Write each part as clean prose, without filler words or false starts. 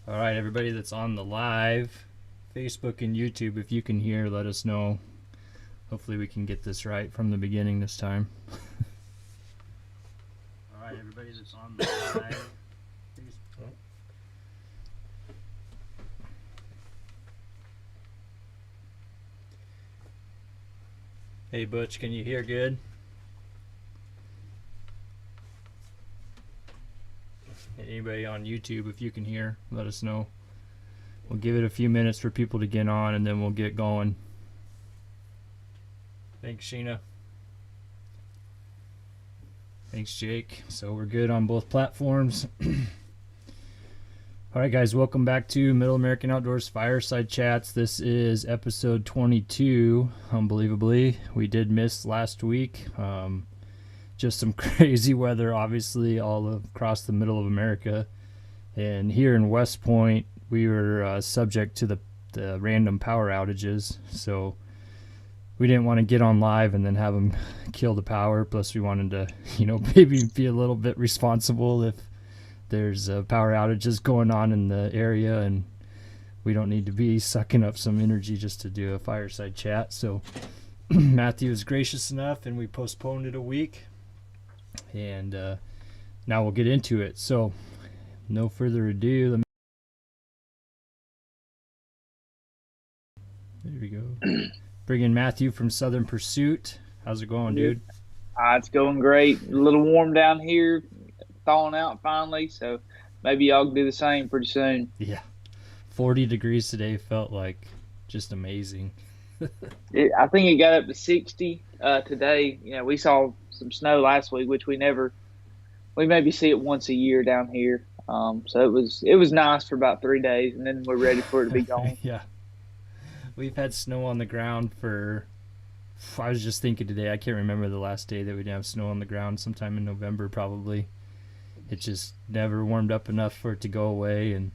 All right, everybody that's on the live, Facebook and YouTube, if you can hear, let us know. Hopefully we can get this right from the beginning this time. All right, everybody that's on the live, Facebook. Hey, Butch, can you hear good? Anybody on YouTube, if you can hear, let us know. We'll give it a few minutes for people to get on, and then we'll get going. Thanks, Sheena. Thanks, Jake. So we're good on both platforms. All right, guys, welcome back to Middle American Outdoors Fireside Chats. This is episode 22, unbelievably. We did miss last week. Just some crazy weather, obviously, all across the middle of America. And here in West Point, we were subject to the random power outages. So we didn't want to get on live and then have them kill the power. Plus, we wanted to, maybe be a little bit responsible if there's power outages going on in the area, and we don't need to be sucking up some energy just to do a fireside chat. So Matthew was gracious enough, and we postponed it a week. And now we'll get into it. So no further ado. There we go. Bring in Matthew from Southern Pursuit. How's it going, dude? It's going great. A little warm down here, thawing out finally, so maybe y'all can do the same pretty soon. Yeah. 40 degrees today felt like just amazing. I think it got up to 60 today. We saw some snow last week, which we maybe see it once a year down here. So it was nice for about 3 days, and then we're ready for it to be gone. Yeah. We've had snow on the ground I was just thinking today, I can't remember the last day that we didn't have snow on the ground, sometime in November probably. It just never warmed up enough for it to go away, and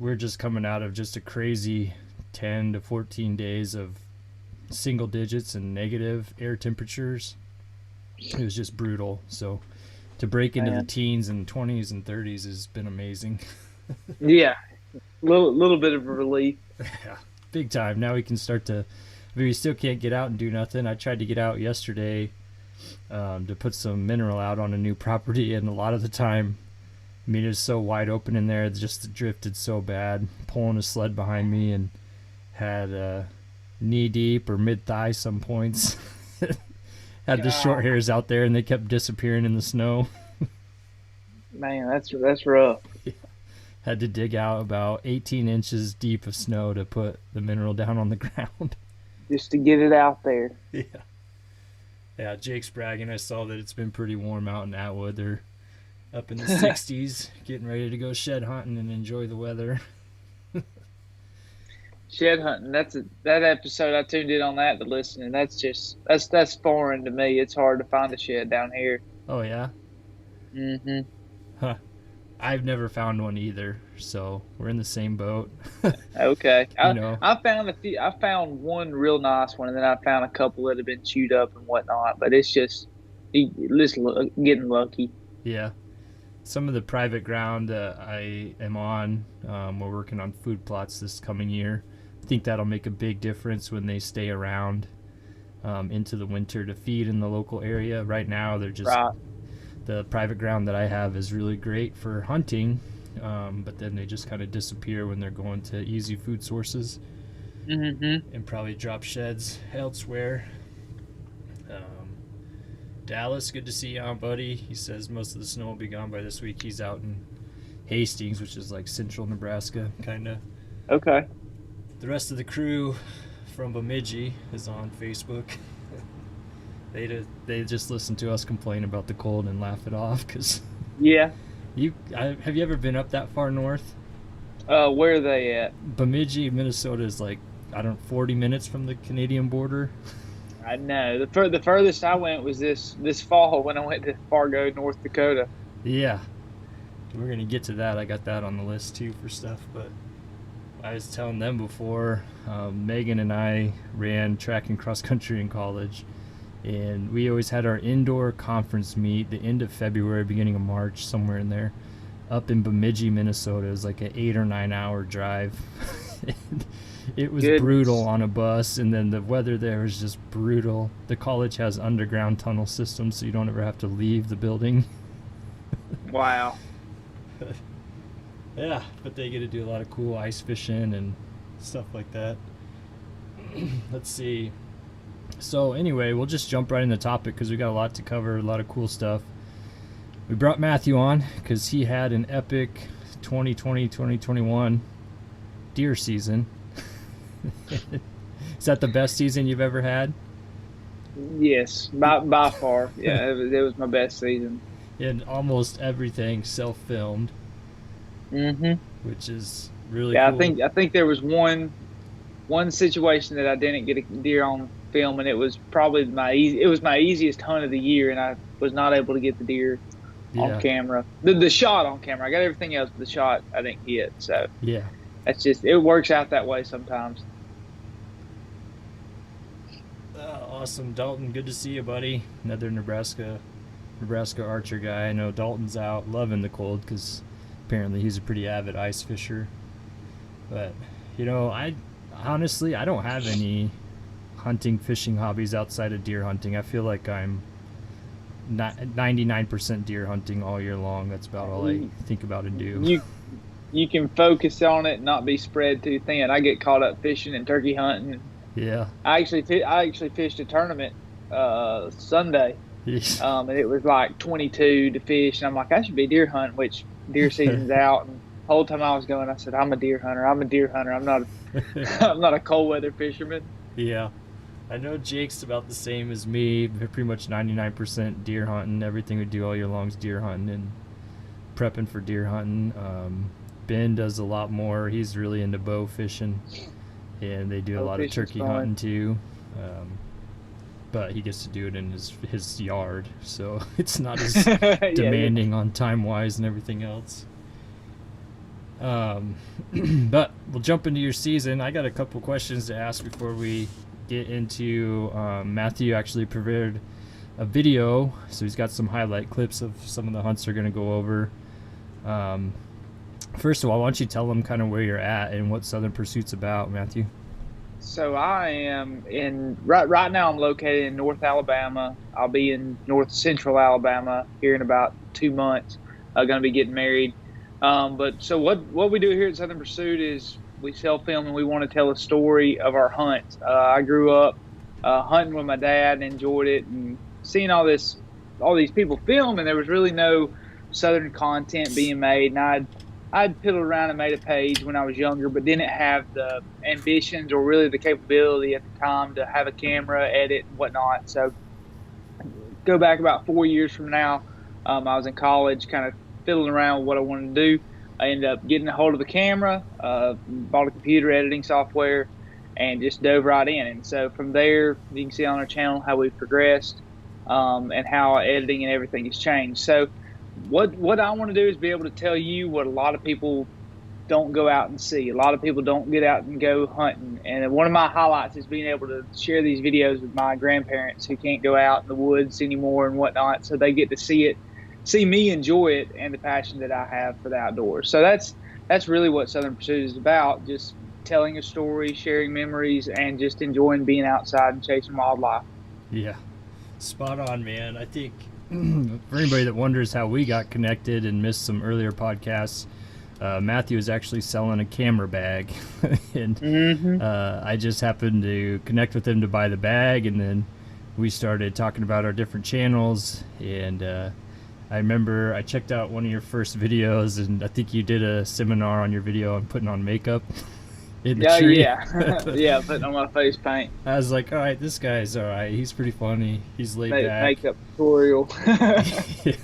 we're just coming out of just a crazy 10 to 14 days of single digits and negative air temperatures. It was just brutal. So to break into the teens and 20s and 30s has been amazing. Yeah, little bit of a relief. Yeah, big time. Now we can start to. We still can't get out and do nothing. I tried to get out yesterday to put some mineral out on a new property, and a lot of the time, it's so wide open in there, it just drifted so bad. Pulling a sled behind me and had knee deep or mid thigh some points. Had the short hairs out there, and they kept disappearing in the snow. Man, that's rough. Yeah. Had to dig out about 18 inches deep of snow to put the mineral down on the ground. Just to get it out there. Yeah. Yeah, Jake's bragging. I saw that it's been pretty warm out in Atwood. They're up in the 60s, getting ready to go shed hunting and enjoy the weather. Shed hunting. That episode I tuned in on that to listen, and that's foreign to me. It's hard to find a shed down here. Oh yeah. Mhm. Huh. I've never found one either, so we're in the same boat. Okay. I found I found one real nice one, and then I found a couple that have been chewed up and whatnot. But it's just getting lucky. Yeah. Some of the private ground I am on, we're working on food plots this coming year. I think that'll make a big difference when they stay around into the winter to feed in the local area. Right now, they're just the private ground that I have is really great for hunting, but then they just kind of disappear when they're going to easy food sources and probably drop sheds elsewhere. Dallas, good to see you on, buddy. He says most of the snow will be gone by this week. He's out in Hastings, which is like central Nebraska, kind of. Okay. The rest of the crew from Bemidji is on Facebook. They just listen to us complain about the cold and laugh it off. Cause yeah. Have you ever been up that far north? Where are they at? Bemidji, Minnesota is 40 minutes from the Canadian border. I know. The furthest I went was this fall when I went to Fargo, North Dakota. Yeah. We're going to get to that. I got that on the list too for stuff, but I was telling them before, Megan and I ran track and cross country in college, and we always had our indoor conference meet the end of February, beginning of March, somewhere in there. up in Bemidji, Minnesota. It was like an 8 or 9 hour drive. It was Goodness. brutal on a bus, and then the weather there was just brutal. The college has underground tunnel systems, so you don't ever have to leave the building. Wow. Yeah, but they get to do a lot of cool ice fishing and stuff like that. Let's see. So anyway, we'll just jump right in the topic because we got a lot to cover, a lot of cool stuff. We brought Matthew on because he had an epic 2020-2021 deer season. Is that the best season you've ever had? Yes, by far. Yeah, it was my best season. And almost everything self-filmed, Mhm. which is really Yeah, cool. I think there was one situation that I didn't get a deer on film, and it was probably it was my easiest hunt of the year, and I was not able to get the deer on camera. The shot on camera. I got everything else, but the shot I didn't get. So Yeah. that's just, it works out that way sometimes. Awesome, Dalton. Good to see you, buddy. Another Nebraska archer guy. I know Dalton's out loving the cold because apparently he's a pretty avid ice fisher. But I honestly don't have any hunting, fishing hobbies outside of deer hunting. I feel like I'm 99% deer hunting all year long. That's about all I think about and do. You can focus on it and not be spread too thin. I get caught up fishing and turkey hunting. Yeah. I actually fished a tournament Sunday, and it was like 22 to fish, and I'm like, I should be deer hunting, which deer season's out. And the whole time I was going, I said, I'm a deer hunter. I'm not I'm not a cold weather fisherman. Yeah. I know Jake's about the same as me. Pretty much 99% deer hunting. Everything we do all year long is deer hunting and prepping for deer hunting. Ben does a lot more. He's really into bow fishing, and they do a lot of turkey hunting too. But he gets to do it in his yard, so it's not as demanding on time-wise and everything else. But we'll jump into your season. I got a couple questions to ask before we get into Matthew actually prepared a video, so he's got some highlight clips of some of the hunts they're going to go over. First of all, why don't you tell them kind of where you're at and what Southern Pursuit's about, Matthew? So I am right now I'm located in North Alabama. I'll be in North Central Alabama here in about 2 months. Going to be getting married. But so what we do here at Southern Pursuit is we self-film, and we want to tell a story of our hunts. I grew up hunting with my dad and enjoyed it, and seeing all these people film, and there was really no Southern content being made. And I'd piddled around and made a page when I was younger, but didn't have the ambitions or really the capability at the time to have a camera, edit, and whatnot. So go back about 4 years from now, I was in college, kind of fiddling around with what I wanted to do. I ended up getting a hold of the camera, bought a computer editing software, and just dove right in. And so from there, you can see on our channel how we've progressed and how editing and everything has changed. So what I want to do is be able to tell you what a lot of people don't go out and see. A lot of people don't get out and go hunting. And one of my highlights is being able to share these videos with my grandparents who can't go out in the woods anymore and whatnot, so they get to see me enjoy it and the passion that I have for the outdoors. So that's really what Southern Pursuit is about, just telling a story, sharing memories, and just enjoying being outside and chasing wildlife. Yeah, spot on, man. I think for anybody that wonders how we got connected and missed some earlier podcasts, Matthew is actually selling a camera bag, and I just happened to connect with him to buy the bag, and then we started talking about our different channels, and I remember I checked out one of your first videos, and I think you did a seminar on your video on putting on makeup in the tree. Yeah, putting on my face paint. I was like, all right, this guy's all right. He's pretty funny. He's laid back. Makeup tutorial. Yeah.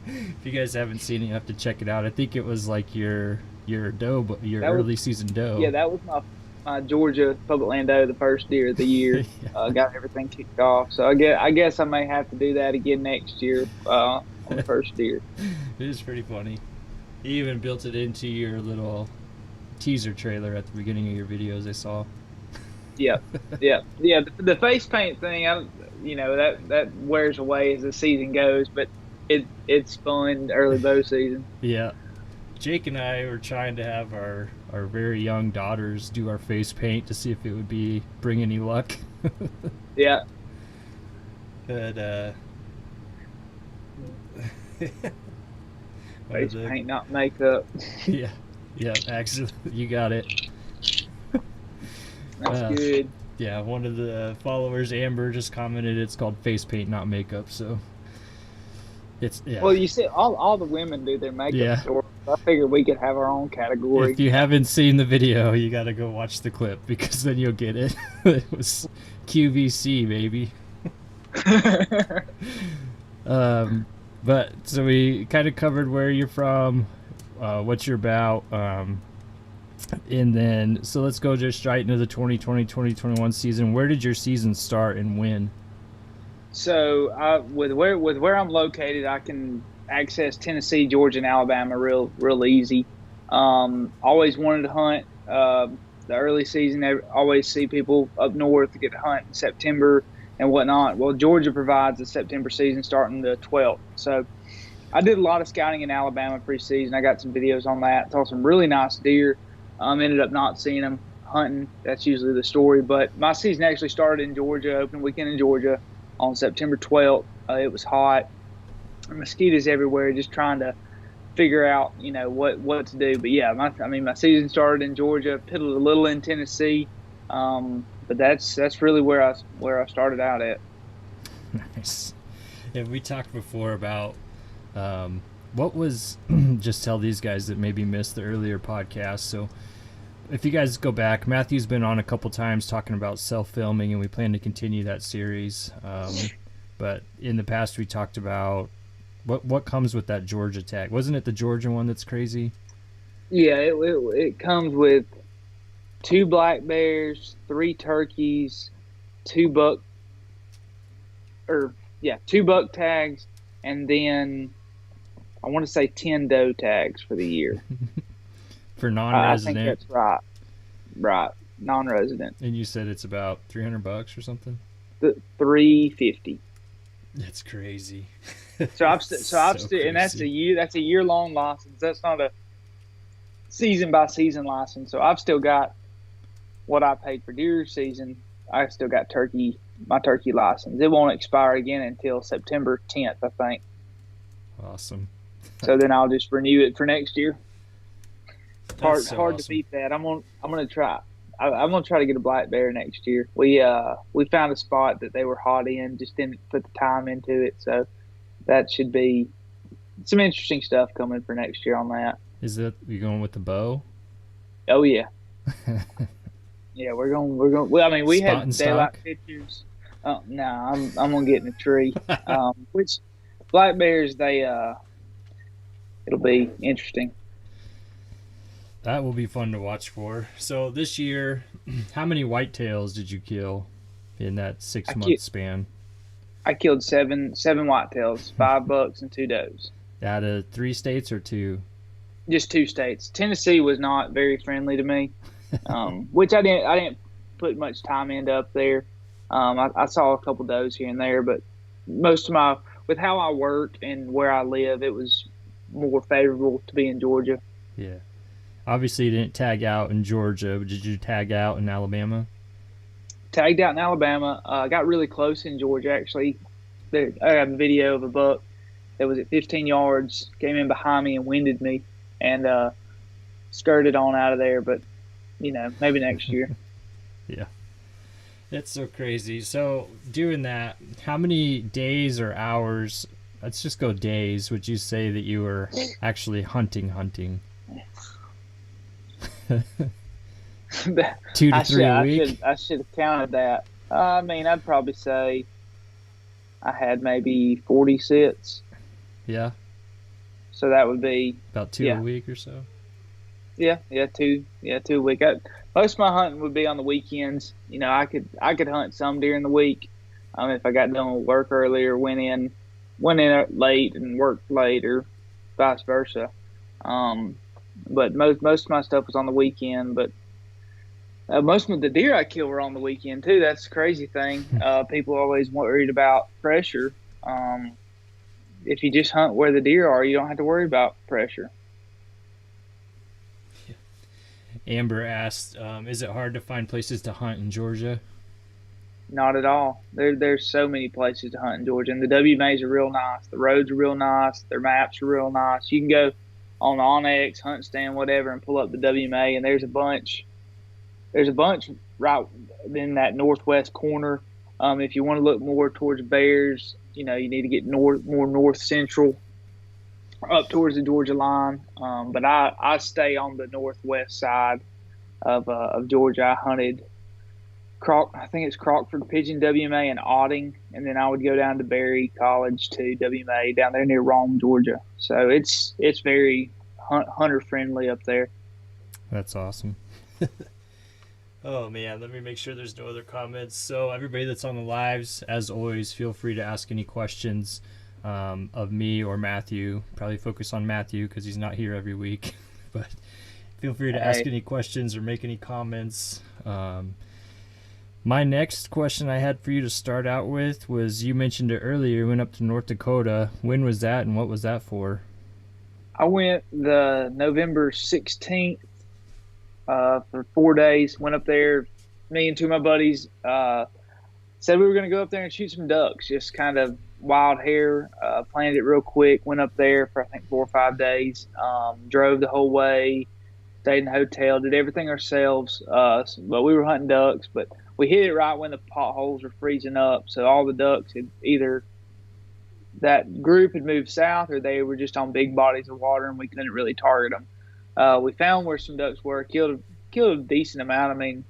If you guys haven't seen it, you have to check it out. I think it was like your early season doe. Yeah, that was my Georgia public land doe, the first deer of the year. Yeah. Got everything kicked off. So I guess I may have to do that again next year on the first deer. It is pretty funny. You even built it into your little teaser trailer at the beginning of your videos, I saw. Yeah. The face paint thing, that wears away as the season goes. But it's fun early bow season. Yeah. Jake and I were trying to have our very young daughters do our face paint to see if it would bring any luck. Yeah, But face paint, not makeup. yeah, yeah, actually, you got it. That's good. Yeah, one of the followers, Amber, just commented it's called face paint, not makeup. So it's Well, you see, all the women do their makeup Yeah. store. I figured we could have our own category. If you haven't seen the video, you got to go watch the clip because then you'll get it. It was QVC, baby. But so we kind of covered where you're from, what you're about, and then so let's go just right into the 2020-2021 season. Where did your season start and when? So with where I'm located, I can access Tennessee, Georgia, and Alabama real easy. Always wanted to hunt the early season. I always see people up north get to hunt in September and whatnot. Well, Georgia provides the September season starting the 12th. So I did a lot of scouting in Alabama preseason. I got some videos on that. Saw some really nice deer. Ended up not seeing them hunting. That's usually the story. But my season actually started in Georgia, open weekend in Georgia on September 12th. It was hot. Mosquitoes everywhere, just trying to figure out, what to do. But yeah, my season started in Georgia, piddled a little in Tennessee. But that's really where I started out at. Nice. Yeah, we talked before about what was just tell these guys that maybe missed the earlier podcast. So if you guys go back, Matthew's been on a couple times talking about self-filming, and we plan to continue that series. But in the past, we talked about what comes with that Georgia tag. Wasn't it the Georgia one that's crazy? Yeah, it comes with 2 black bears, 3 turkeys, 2 buck tags, and then I want to say 10 doe tags for the year. For non-resident. I think that's right. Right, non-resident. And you said it's about $300 or something? $350. That's crazy. So I've still, and that's a year-long license. That's not a season-by-season license. So I've still got what I paid for deer season. I still got my turkey license. It won't expire again until September 10th, I think. Awesome. So then I'll just renew it for next year. Hard awesome. to beat that. I'm gonna try. I'm gonna try to get a black bear next year. We found a spot that they were hot in, just didn't put the time into it. So that should be some interesting stuff coming for next year on that. Is it you going with the bow? Oh yeah. Yeah, we're going. Well, I mean, we Spot had and daylight stock? pictures. No, I'm gonna get in a tree. Which black bears, it'll be interesting. That will be fun to watch for. So this year, how many whitetails did you kill in that 6-month span? I killed seven whitetails, 5 bucks, and 2 does. Out of 3 states or 2? Just 2 states. Tennessee was not very friendly to me, which I didn't put much time into up there. I saw a couple does here and there, but most of with how I work and where I live, it was more favorable to be in Georgia. Yeah. Obviously, you didn't tag out in Georgia, but did you tag out in Alabama? Tagged out in Alabama. Got really close in Georgia, actually. I have a video of a buck that was at 15 yards, came in behind me and winded me, and skirted on out of there. But, maybe next year. Yeah. It's so crazy. So, doing that, how many days or hours, let's just go days, would you say that you were actually hunting? 2 to 3 a week? I should have counted that. I mean, I'd probably say I had maybe 40 sits. Yeah. So that would be about 2 a week or so. Yeah, 2 a week. Most of my hunting would be on the weekends. I could hunt some during the week. If I got done with work early or went in late and worked late, or vice versa. But most of my stuff was on the weekend. But most of the deer I kill were on the weekend too. That's the crazy thing. People are always worried about pressure. if you just hunt where the deer are, you don't have to worry about pressure. Amber asked, is it hard to find places to hunt in Georgia? Not at all. There's so many places to hunt in Georgia, and the WMAs are real nice. The roads are real nice. Their maps are real nice. You can go on Onyx, Hunt Stand, whatever, and pull up the WMA, and there's a bunch. There's a bunch right in that northwest corner. If you want to look more towards bears, you need to get more north central, up towards the Georgia line. But I stay on the northwest side of Georgia. I hunted I think it's Crockford, Pigeon, WMA, and Otting, and then I would go down to Berry College to WMA down there near Rome, Georgia. So it's very hunter friendly up there. That's awesome. Oh man, let me make sure there's no other comments. So everybody that's on the lives, as always, feel free to ask any questions of me or Matthew. Probably focus on Matthew because he's not here every week. But feel free to ask any questions or make any comments. My next question I had for you to start out with was, you mentioned it earlier, you went up to North Dakota. When was that and what was that for? I went the November 16th for 4 days. Went up there. Me and two of my buddies said we were going to go up there and shoot some ducks, just kind of wild hare. Planned it real quick. Went up there for, I think, 4 or 5 days. Drove the whole way, stayed in the hotel, did everything ourselves. But we were hunting ducks, but we hit it right when the potholes were freezing up. So all the ducks had either that group had moved south or they were just on big bodies of water and we couldn't really target them. We found where some ducks were, killed a decent amount. I mean,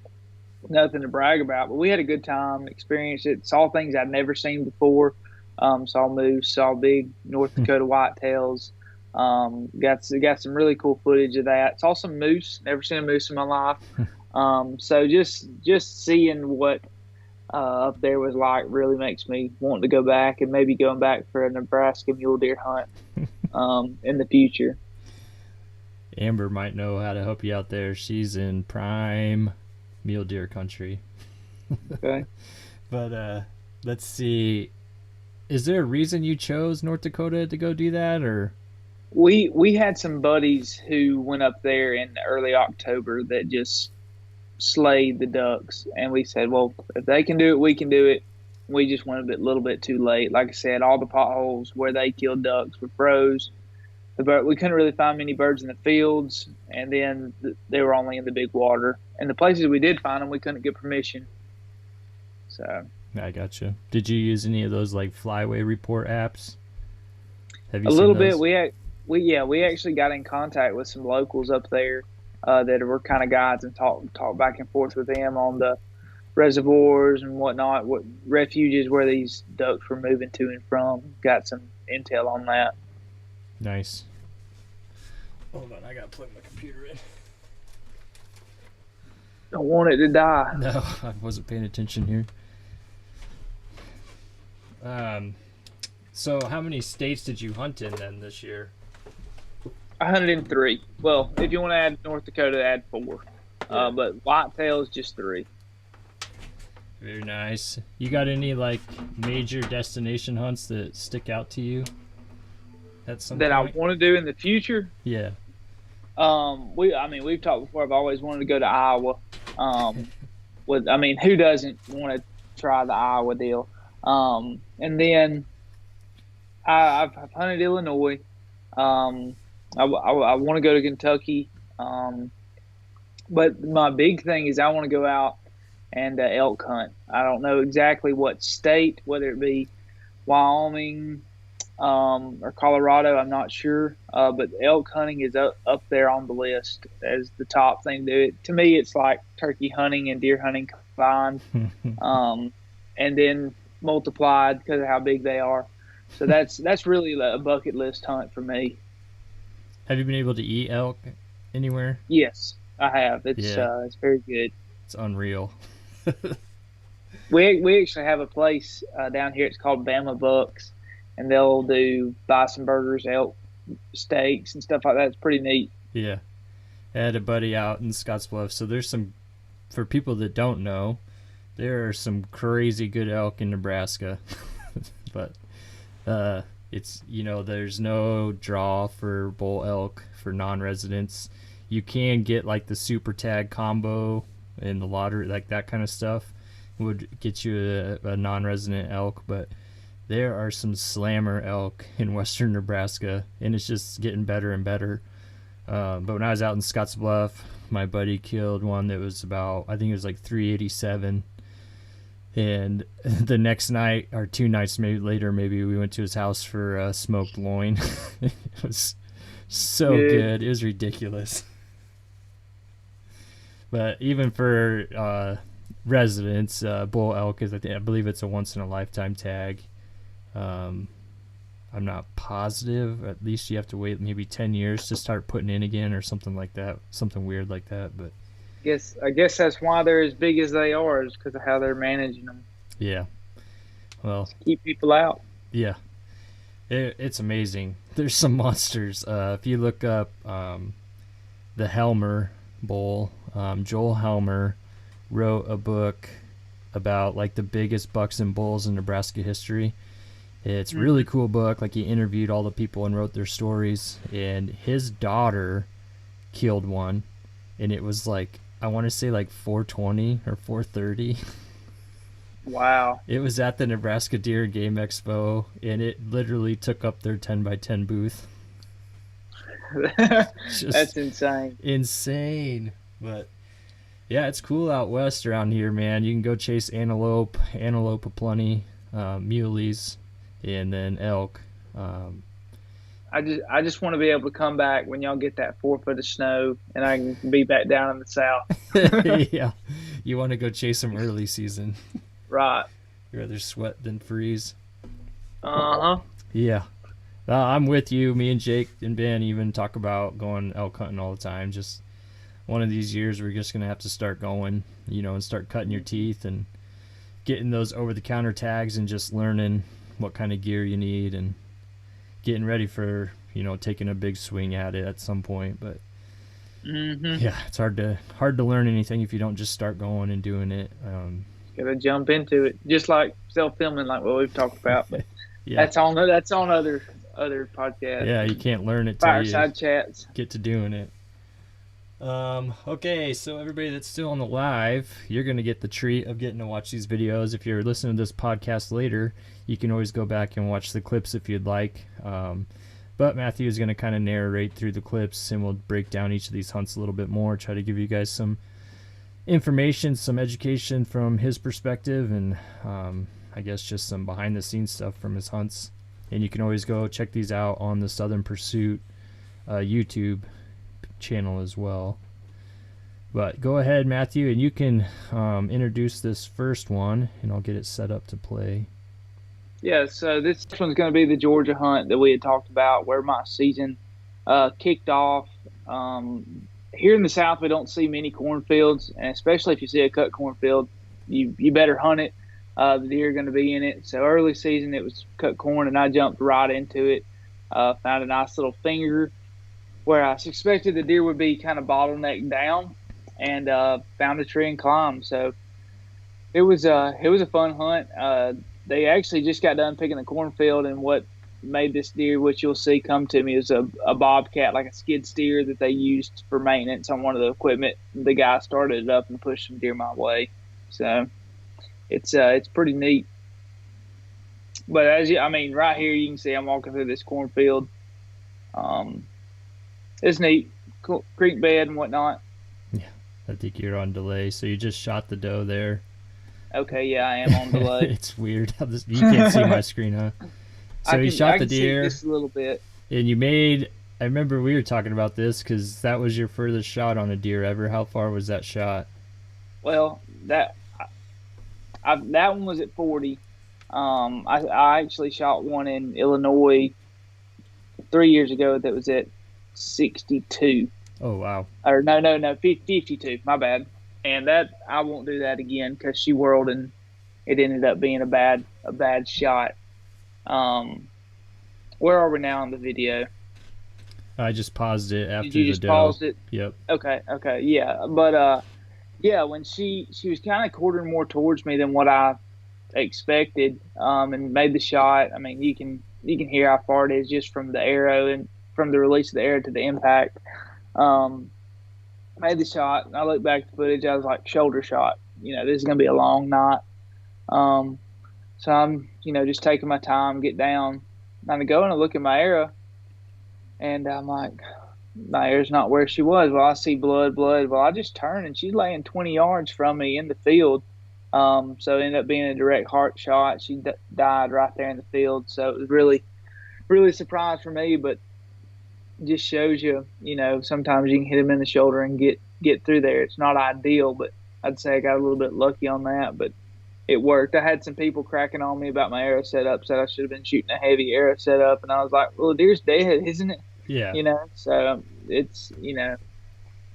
nothing to brag about, but we had a good time, experienced it, saw things I'd never seen before. Saw moose, saw big North Dakota whitetails. Got some really cool footage of that. Saw some moose. Never seen a moose in my life. So just seeing what up there was like really makes me want to go back and maybe going back for a Nebraska mule deer hunt in the future. Amber might know how to help you out there. She's in prime mule deer country. Okay. But let's see. Is there a reason you chose North Dakota to go do that, or? We had some buddies who went up there in early October that just slayed the ducks, and we said, well, if they can do it, we can do it. We just went a little bit too late. Like I said, all the potholes where they killed ducks were froze. We couldn't really find many birds in the fields, and then they were only in the big water. And the places we did find them, we couldn't get permission. So I gotcha. Did you use any of those like Flyway Report apps? Have you seen those? A little bit. We actually got in contact with some locals up there that were kind of guides and talked back and forth with them on the reservoirs and whatnot, what refuges where these ducks were moving to and from. Got some intel on that. Nice. Hold on, I gotta plug my computer in. Don't want it to die. No, I wasn't paying attention here. So how many states did you hunt in then this year? I hunted in 3. Well, if you want to add North Dakota, add 4. Yeah. But whitetail is just 3. Very nice. You got any like major destination hunts that stick out to you? At some that point? I want to do in the future? Yeah. We've talked before. I've always wanted to go to Iowa. Who doesn't want to try the Iowa deal? And then I've hunted Illinois. I want to go to Kentucky. But my big thing is I want to go out and elk hunt. I don't know exactly what state, whether it be Wyoming or Colorado, I'm not sure. But elk hunting is up there on the list as the top thing to do it. To me, it's like turkey hunting and deer hunting combined, and then multiplied because of how big they are. So that's really a bucket list hunt for me. Have you been able to eat elk anywhere? Yes, I have. It's very good. It's unreal. We actually have a place down here. It's called Bama Bucks, and they'll do bison burgers, elk steaks, and stuff like that. It's pretty neat. Yeah, I had a buddy out in Scottsbluff. So there's some, for people that don't know, there are some crazy good elk in Nebraska. But It's, there's no draw for bull elk for non-residents. You can get like the super tag combo in the lottery, like that kind of stuff would get you a non-resident elk, but there are some slammer elk in western Nebraska, and it's just getting better and better. But when I was out in Scottsbluff, my buddy killed one that was about, I think it was like 387. And the next night, or 2 nights maybe later, maybe we went to his house for smoked loin. It was so good. It was ridiculous. But even for residents, bull elk is, I believe it's a once in a lifetime tag. I'm not positive. At least you have to wait maybe 10 years to start putting in again or something like that. Something weird like that. But I guess that's why they're as big as they are, is because of how they're managing them. yeah. Well, to keep people out. Yeah. It's amazing. There's some monsters. If you look up the Helmer bull, Joel Helmer wrote a book about like the biggest bucks and bulls in Nebraska history. It's a really cool book. Like, he interviewed all the people and wrote their stories, and his daughter killed one, and it was like, I want to say like 420 or 430. Wow. It was at the Nebraska Deer Game Expo, and it literally took up their 10x10 booth. That's insane. Insane. But yeah, it's cool out west around here, man. You can go chase antelope aplenty, muleys, and then elk. I just want to be able to come back when y'all get that 4 foot of snow, and I can be back down in the south. Yeah, you want to go chase them early season. Right. You'd rather sweat than freeze. Uh-huh. Yeah. I'm with you. Me and Jake and Ben even talk about going elk hunting all the time. Just one of these years we're just going to have to start going, and start cutting your teeth and getting those over-the-counter tags and just learning what kind of gear you need and getting ready for, taking a big swing at it at some point. But yeah, it's hard to learn anything if you don't just start going and doing it. Gotta jump into it, just like self-filming, like what we've talked about. But yeah, that's on other podcasts. Yeah, you can't learn it till Fireside Chats. Get to doing it. Okay, so everybody that's still on the live, you're going to get the treat of getting to watch these videos. If you're listening to this podcast later, you can always go back and watch the clips if you'd like. But Matthew is going to kind of narrate through the clips, and we'll break down each of these hunts a little bit more, try to give you guys some information, some education from his perspective, and I guess just some behind the scenes stuff from his hunts. And you can always go check these out on the Southern Pursuit YouTube channel as well. But go ahead, Matthew, and you can introduce this first one, and I'll get it set up to play. Yeah, so this one's going to be the Georgia hunt that we had talked about, where my season kicked off. Here in the South, we don't see many cornfields, and especially if you see a cut cornfield, you better hunt it. The deer are going to be in it. So early season, it was cut corn, and I jumped right into it. Found a nice little finger where I suspected the deer would be kind of bottlenecked down, and found a tree and climbed. So it was a fun hunt. They actually just got done picking the cornfield, and what made this deer, which you'll see come to me, is a bobcat, like a skid steer that they used for maintenance on one of the equipment. The guy started it up and pushed some deer my way. So it's pretty neat. But right here you can see I'm walking through this cornfield. It's neat, cool, creek bed and whatnot. Yeah, I think you're on delay. So you just shot the doe there. Okay, yeah, I am on delay. It's weird how you can't see my screen, huh? So you shot the deer. I can see just a little bit. And you made. I remember we were talking about this because that was your furthest shot on a deer ever. How far was that shot? Well, that one was at 40. I actually shot one in Illinois 3 years ago that was at 62. Oh, wow. Or no, 52. My bad. And that I won't do that again because she whirled and it ended up being a bad shot. Where are we now in the video? I just paused it after the doe. Did you just paused it? Yep. Okay, yeah. But yeah, when she was kind of quartering more towards me than what I expected, and made the shot. I mean, you can you can hear how far it is just from the arrow and from the release of the arrow to the impact. Um, Made the shot, and I looked back at the footage. I was like, shoulder shot. This is gonna be a long night. Um, so I'm, just taking my time, get down, and I go and I look at my arrow, and I'm like, my arrow's not where she was. Well, I see blood. Well, I just turn, and she's laying 20 yards from me in the field. So it ended up being a direct heart shot. She died right there in the field. So it was really, really a surprise for me, but just shows you, sometimes you can hit them in the shoulder and get through there. It's not ideal, but I'd say I got a little bit lucky on that, but it worked. I had some people cracking on me about my arrow setup, said I should have been shooting a heavy arrow setup, and I was like, well, the deer's dead, isn't it? Yeah. So it's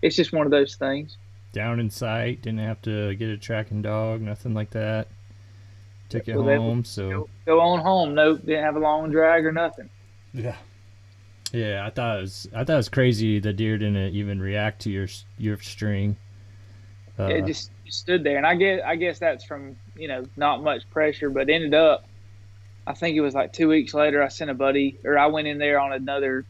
it's just one of those things. Down in sight, didn't have to get a tracking dog, nothing like that. Took it home, so go on home. Nope, didn't have a long drag or nothing. Yeah. Yeah, I thought it was crazy the deer didn't even react to your string. It just stood there, and I guess that's from not much pressure, but ended up. I think it was like 2 weeks later. I sent a buddy, or I went in there on another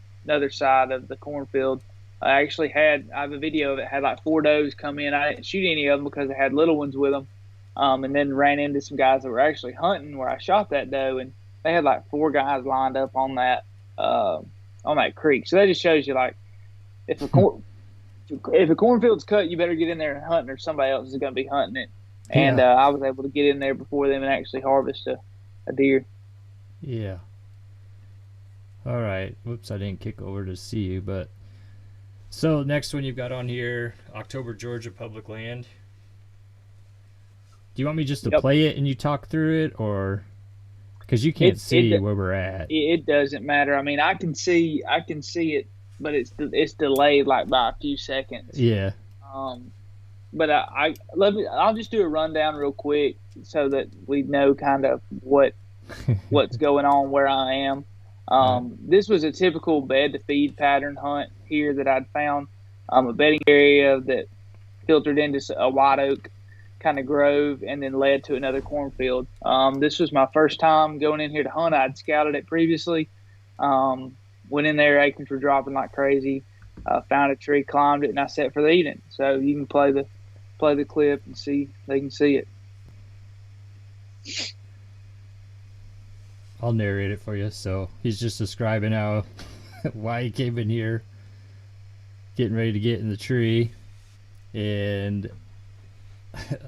side of the cornfield. I have a video of it. Had like 4 does come in. I didn't shoot any of them because I had little ones with them, and then ran into some guys that were actually hunting where I shot that doe, and they had like 4 guys lined up on that creek. So that just shows you, like, if a cornfield's cut, you better get in there and hunt, or somebody else is going to be hunting it. And I was able to get in there before them and actually harvest a deer. Yeah. All right. Whoops, I didn't kick over to see you, but so next one you've got on here, October, Georgia, public land. Do you want me just to play it and you talk through it, or because you can't see where we're at? It doesn't matter. I mean, I can see it, but it's delayed like by a few seconds. Yeah. But I'll just do a rundown real quick so that we know kind of what's going on where I am. This was a typical bed to feed pattern hunt here that I'd found. A bedding area that filtered into a white oak kind of grove and then led to another cornfield. This was my first time going in here to hunt. I'd scouted it previously. Went in there, acorns were dropping like crazy. Found a tree, climbed it, and I set for the evening. So you can play the clip and see, they can see it. I'll narrate it for you. So he's just describing how why he came in here, getting ready to get in the tree, and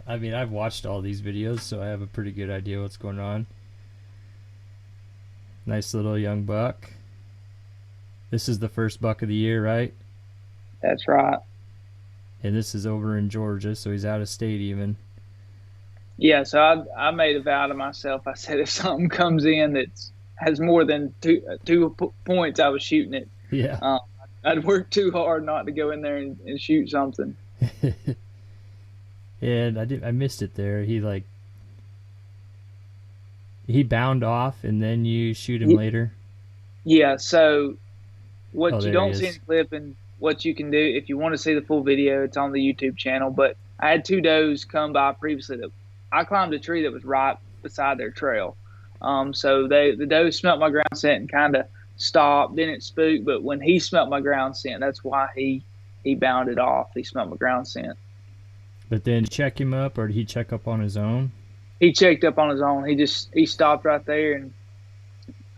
I mean, I've watched all these videos, so I have a pretty good idea what's going on. Nice little young buck. This is the first buck of the year, right? That's right. And this is over in Georgia, so he's out of state even. Yeah, so I made a vow to myself. I said if something comes in that has more than two points, I was shooting it. Yeah. I'd work too hard not to go in there and shoot something. And I missed it there. He bound off, and then you shoot him later. Yeah. So what you don't see in the clip, and what you can do if you want to see the full video, it's on the YouTube channel. But I had 2 does come by previously that I climbed a tree that was right beside their trail. So the doe smelt my ground scent and kind of stopped. Didn't spook, but when he smelt my ground scent, that's why he bounded off. He smelt my ground scent. But then check him up, or did he check up on his own? He checked up on his own. He stopped right there, and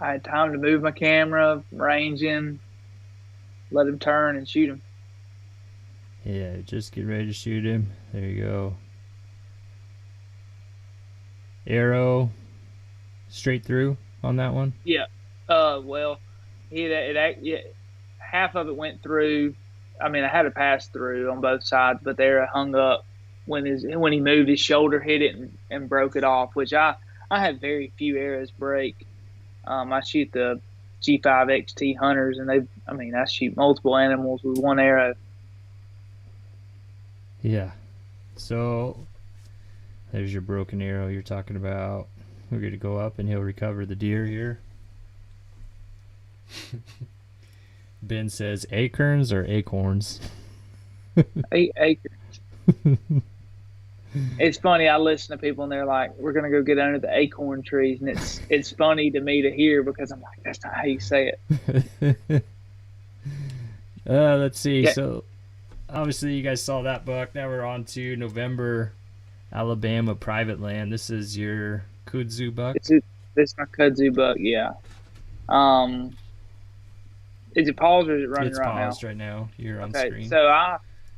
I had time to move my camera, range in, let him turn and shoot him. Yeah, just get ready to shoot him. There you go. Arrow straight through on that one? Yeah. Well, half of it went through. I mean, I had to pass through on both sides, but they hung up when he moved. His shoulder hit it and broke it off, which I have very few arrows break. I shoot the G5 XT hunters, and I shoot multiple animals with one arrow. Yeah. So there's your broken arrow you're talking about. We're going to go up, and he'll recover the deer here. Ben says acorns or acorns? Acorns. It's funny. I listen to people and they're like, "We're gonna go get under the acorn trees," and it's funny to me to hear because I'm like, "That's not how you say it." Let's see. Yeah, So obviously you guys saw that buck. Now we're on to November, Alabama private land. This is your kudzu buck. it's my kudzu buck. Yeah. Um, is it paused or is it running It's right now? paused right now. You're on Okay, screen. so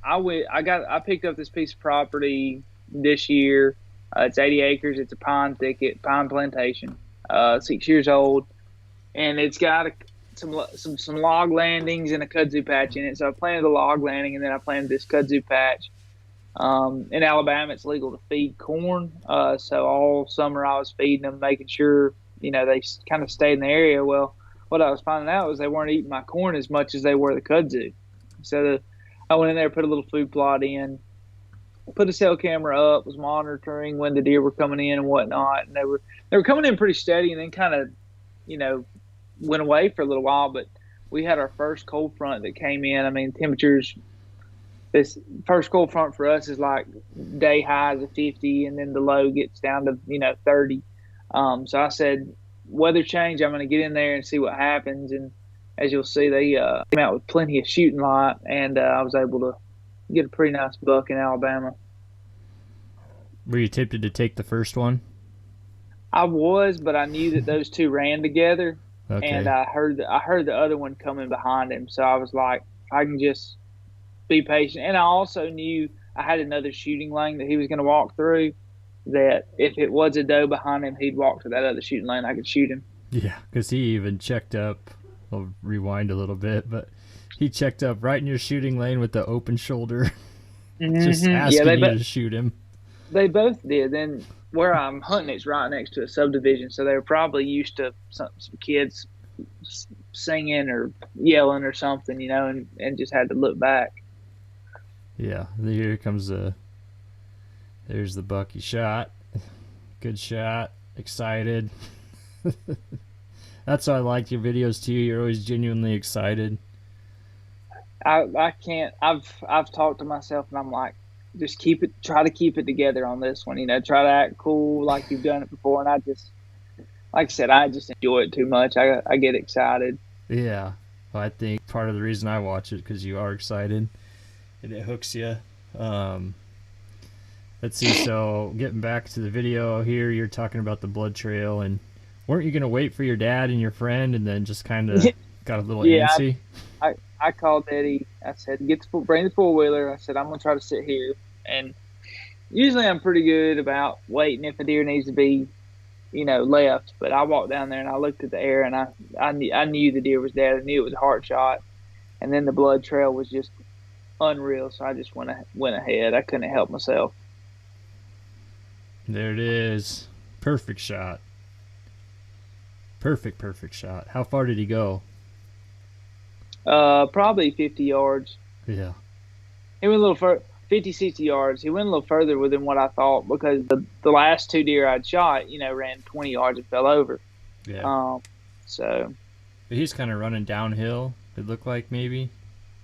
I picked up this piece of property this year. It's 80 acres. It's a pine thicket, pine plantation. 6 years old, and it's got some log landings and a kudzu patch in it. So I planted the log landing, and then I planted this kudzu patch. In Alabama, it's legal to feed corn. So all summer I was feeding them, making sure they kind of stayed in the area. Well, what I was finding out was they weren't eating my corn as much as they were the kudzu. So I went in there, put a little food plot in, put a cell camera up, was monitoring when the deer were coming in and whatnot, and they were coming in pretty steady, and then kind of went away for a little while. But we had our first cold front that came in. I mean, temperatures. This first cold front for us is like day highs of 50, and then the low gets down to 30. So I said, weather change. I'm going to get in there and see what happens. And as you'll see, they came out with plenty of shooting light, and I was able to get a pretty nice buck in Alabama. Were you tempted to take the first one? I was, but I knew that those two ran together, Okay. and I heard the other one coming behind him. So I was like, I can just be patient. And I also knew I had another shooting lane that he was going to walk through, that if it was a doe behind him, he'd walk to that other shooting lane. I could shoot him. Yeah, because he even checked up. I'll rewind a little bit, but he checked up right in your shooting lane with the open shoulder, just asking you to shoot him. They both did. Then where I'm hunting, it's right next to a subdivision, so they were probably used to some kids singing or yelling or something, and just had to look back. Yeah, here comes there's the buck you shot. Good shot. Excited. That's why I like your videos too. You're always genuinely excited. I can't. I've talked to myself and I'm like, just try to keep it together on this one. Try to act cool like you've done it before. And I just, like I said, I just enjoy it too much. I get excited. Yeah, well, I think part of the reason I watch it because you are excited and it hooks you. Let's see. So getting back to the video here, you're talking about the blood trail, and weren't you gonna wait for your dad and your friend, and then just kind of got a little antsy? I called Eddie. I said, bring the 4-wheeler. I said, I'm gonna try to sit here, and usually I'm pretty good about waiting if a deer needs to be, left. But I walked down there and I looked at the air, and I knew the deer was dead. I knew it was a heart shot, and then the blood trail was just unreal. So I just went ahead. I couldn't help myself. There it is. Perfect shot. Perfect shot. How far did he go? Probably 50 yards. Yeah. He went a little further, 50, 60 yards. He went a little further than what I thought, because the last two deer I'd shot, ran 20 yards and fell over. Yeah. So. But he's kind of running downhill. It looked like maybe.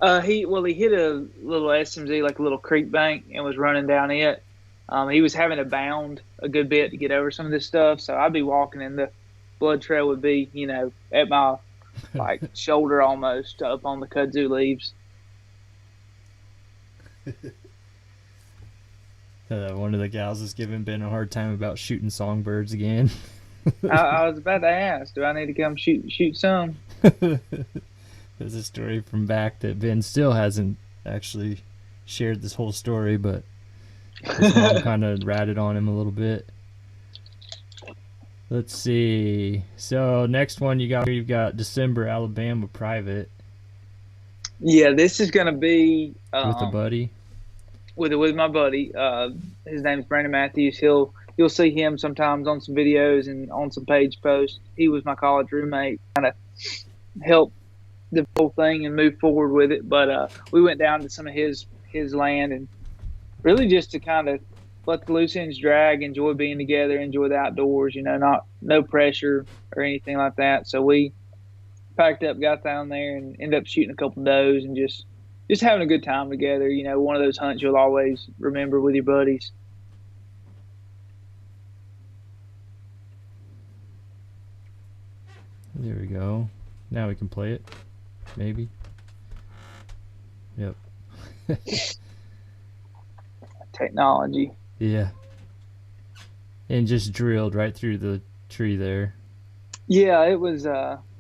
He hit a little SMZ, like a little creek bank, and was running down it. He was having to bound a good bit to get over some of this stuff. So I'd be walking, and the blood trail would be, at my shoulder almost, up on the kudzu leaves. One of the gals is giving Ben a hard time about shooting songbirds again. I was about to ask, do I need to come shoot some? There's a story from back that Ben still hasn't actually shared this whole story, but his mom kind of ratted on him a little bit. Let's see. So next one you've got December Alabama private. Yeah, this is gonna be with a buddy. With my buddy. His name's Brandon Matthews. You'll see him sometimes on some videos and on some page posts. He was my college roommate. Kind of helped the whole thing and move forward with it. But we went down to some of his land, and really just to kind of let the loose ends drag, enjoy being together, enjoy the outdoors, no pressure or anything like that. So we packed up, got down there, and ended up shooting a couple does and just having a good time together. One of those hunts you'll always remember with your buddies. There we go. Now we can play it. Maybe. Yep. Technology. Yeah. And just drilled right through the tree there. Yeah, it was.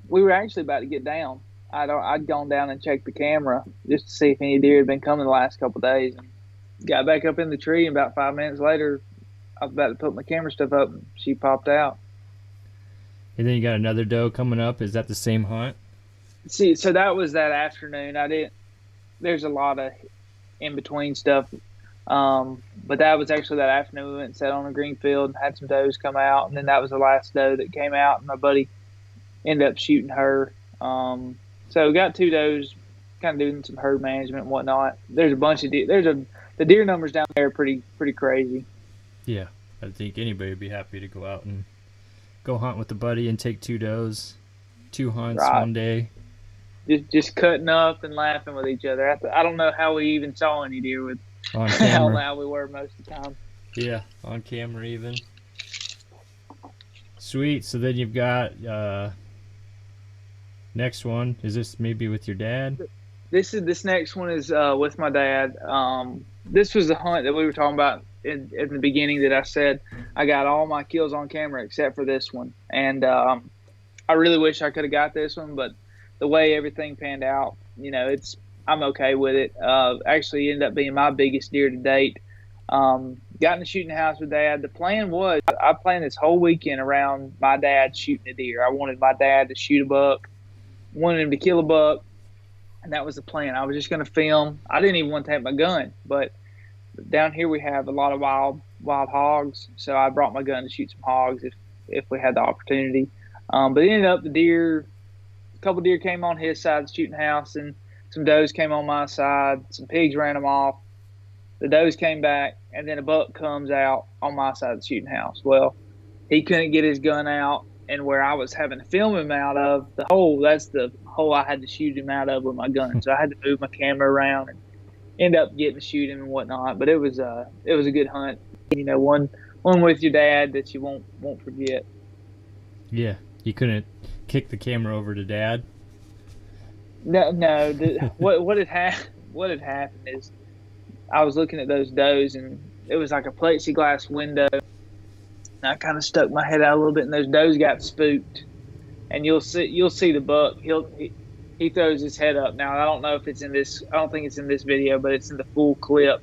We were actually about to get down. I'd gone down and checked the camera just to see if any deer had been coming the last couple of days, and got back up in the tree. And about 5 minutes later, I was about to put my camera stuff up, and she popped out. And then you got another doe coming up. Is that the same hunt? See, so that was that afternoon. I didn't. There's a lot of in between stuff, but that was actually that afternoon. We went and sat on a green field and had some does come out, and then that was the last doe that came out, and my buddy ended up shooting her. So we got 2 does, kind of doing some herd management and whatnot. There's a bunch of deer. The deer numbers down there are pretty crazy. Yeah, I think anybody would be happy to go out and go hunt with a buddy and take 2 does, 2 hunts Right. one day. Just cutting up and laughing with each other. I don't know how we even saw any deer with On how camera. loud we were most of the time. Yeah, on camera even. Sweet. So then you've got next one. Is this maybe with your dad? This next one is with my dad. This was the hunt that we were talking about in the beginning that I said I got all my kills on camera except for this one, and I really wish I could have got this one, but the way everything panned out, I'm okay with it. Actually ended up being my biggest deer to date. Got in the shooting house with Dad. The plan was I planned this whole weekend around my dad shooting a deer. I wanted my dad to shoot a buck, wanted him to kill a buck, and that was the plan. I was just going to film. I didn't even want to take my gun, but down here we have a lot of wild hogs, so I brought my gun to shoot some hogs if we had the opportunity. But it ended up a couple deer came on his side of the shooting house, and some does came on my side. Some pigs ran them off. The does came back, and then a buck comes out on my side of the shooting house. Well, he couldn't get his gun out, and where I was having to film him out of, that's the hole I had to shoot him out of with my gun. So I had to move my camera around and end up getting to shoot him and whatnot. But it was a good hunt. One with your dad that you won't forget. Yeah, you couldn't kick the camera over to Dad. No. What had happened is I was looking at those does, and it was like a plexiglass window. And I kind of stuck my head out a little bit, and those does got spooked. And you'll see the buck. He throws his head up. Now I don't know if it's in this. I don't think it's in this video, but it's in the full clip.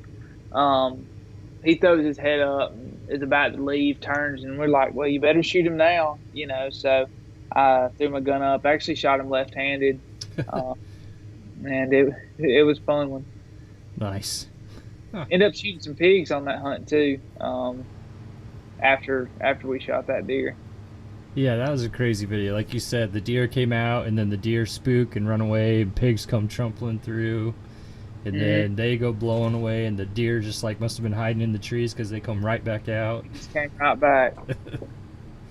He throws his head up and is about to leave, turns, and we're like, "Well, you better shoot him now," So I threw my gun up. Actually, shot him left-handed, and it was a fun one. Nice. Huh. Ended up shooting some pigs on that hunt too. After we shot that deer. Yeah, that was a crazy video. Like you said, the deer came out, and then the deer spook and run away, and pigs come trampling through, and then they go blowing away, and the deer just must have been hiding in the trees because they come right back out. Just came right back.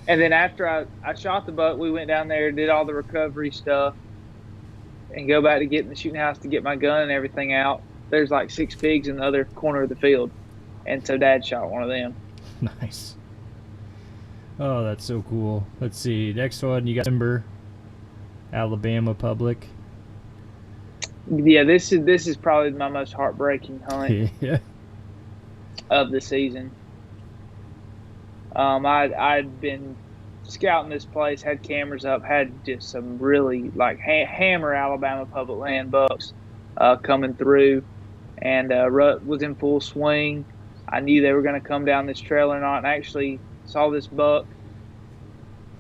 And then after I shot the buck, we went down there, did all the recovery stuff, and go back to get in the shooting house to get my gun and everything out. There's 6 pigs in the other corner of the field, and so Dad shot one of them. Nice. Oh, that's so cool. Let's see. Next one, you got Timber, Alabama Public. Yeah, this is probably my most heartbreaking hunt Yeah. of the season. I'd been scouting this place, had cameras up, had just some really hammer Alabama public land bucks coming through, and rut was in full swing. I knew they were going to come down this trail or not, and I actually saw this buck.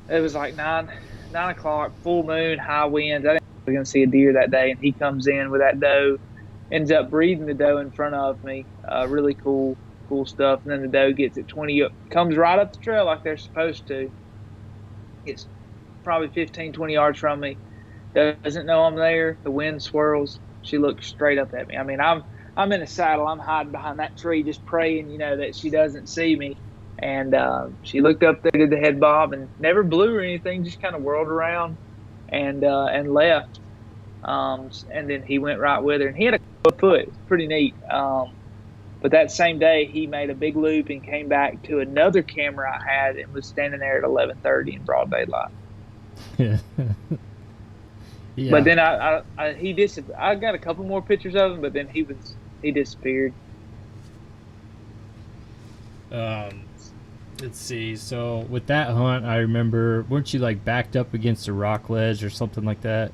It was 9 o'clock, full moon, high winds. I didn't think I was going to see a deer that day, and he comes in with that doe, ends up breeding the doe in front of me. Really cool stuff. And then the doe gets at 20, comes right up the trail like they're supposed to. It's probably 15, 20 yards from me. Doesn't know I'm there. The wind swirls. She looks straight up at me. I mean, I'm in a saddle. I'm hiding behind that tree just praying, that she doesn't see me. And she looked up there, did the head bob, and never blew or anything, just kind of whirled around and left. And then he went right with her. And he had a foot. It's pretty neat. But that same day, he made a big loop and came back to another camera I had and was standing there at 11:30 in broad daylight. Yeah. But Yeah. then I got a couple more pictures of him, but then he disappeared. Um, let's see. So with that hunt, I remember, weren't you like backed up against a rock ledge or something like that?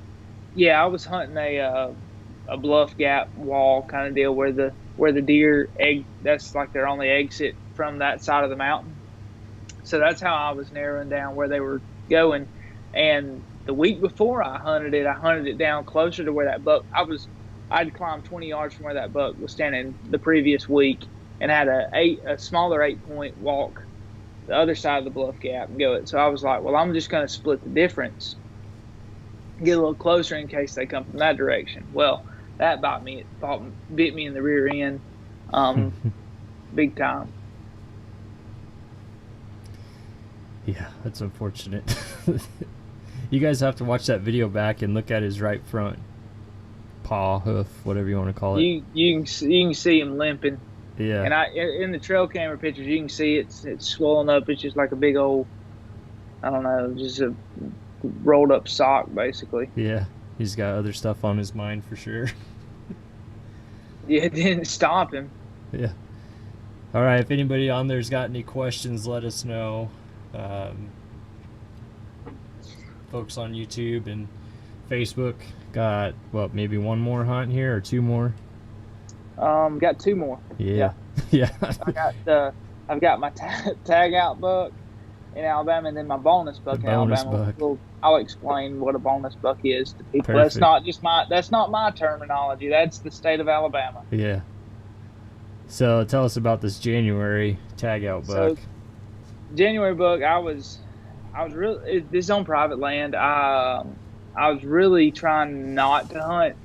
Yeah, I was hunting a bluff gap wall kind of deal where the deer egg. That's like their only exit from that side of the mountain. So that's how I was narrowing down where they were going. And the week before I hunted it down closer to where that buck. I'd climbed 20 yards from where that buck was standing the previous week, and had a smaller 8 point walk the other side of the bluff gap and go it. So I was like, well, I'm just going to split the difference, get a little closer in case they come from that direction. Well, that bit me in the rear end, big time. Yeah, that's unfortunate. You guys have to watch that video back and look at his right front paw, hoof, whatever you want to call it. You can see him limping. Yeah. And in the trail camera pictures, you can see it's swollen up. It's just like a big old, I don't know, just a rolled up sock, basically. Yeah. He's got other stuff on his mind for sure. Yeah, it didn't stop him. Yeah. All right. If anybody on there's got any questions, let us know. Folks on YouTube and Facebook got maybe one more hunt here or two more. Got two more. Yeah. Yeah. I've got my tag out buck in Alabama, and then my bonus buck in Alabama. Buck. I'll explain what a bonus buck is to people. Perfect. That's not my terminology. That's the state of Alabama. Yeah. So tell us about this January tag out buck. So, January buck, I was really, this is on private land. I was really trying not to hunt.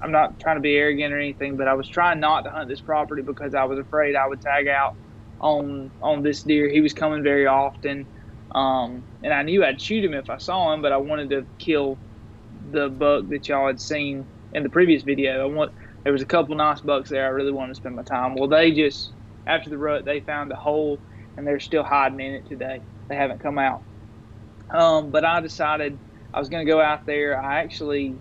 I'm not trying to be arrogant or anything, but I was trying not to hunt this property because I was afraid I would tag out on this deer. He was coming very often, and I knew I'd shoot him if I saw him, but I wanted to kill the buck that y'all had seen in the previous video. There was a couple nice bucks there I really wanted to spend my time. Well, they just, after the rut, they found a hole, and they're still hiding in it today. They haven't come out. But I decided I was going to go out there. I actually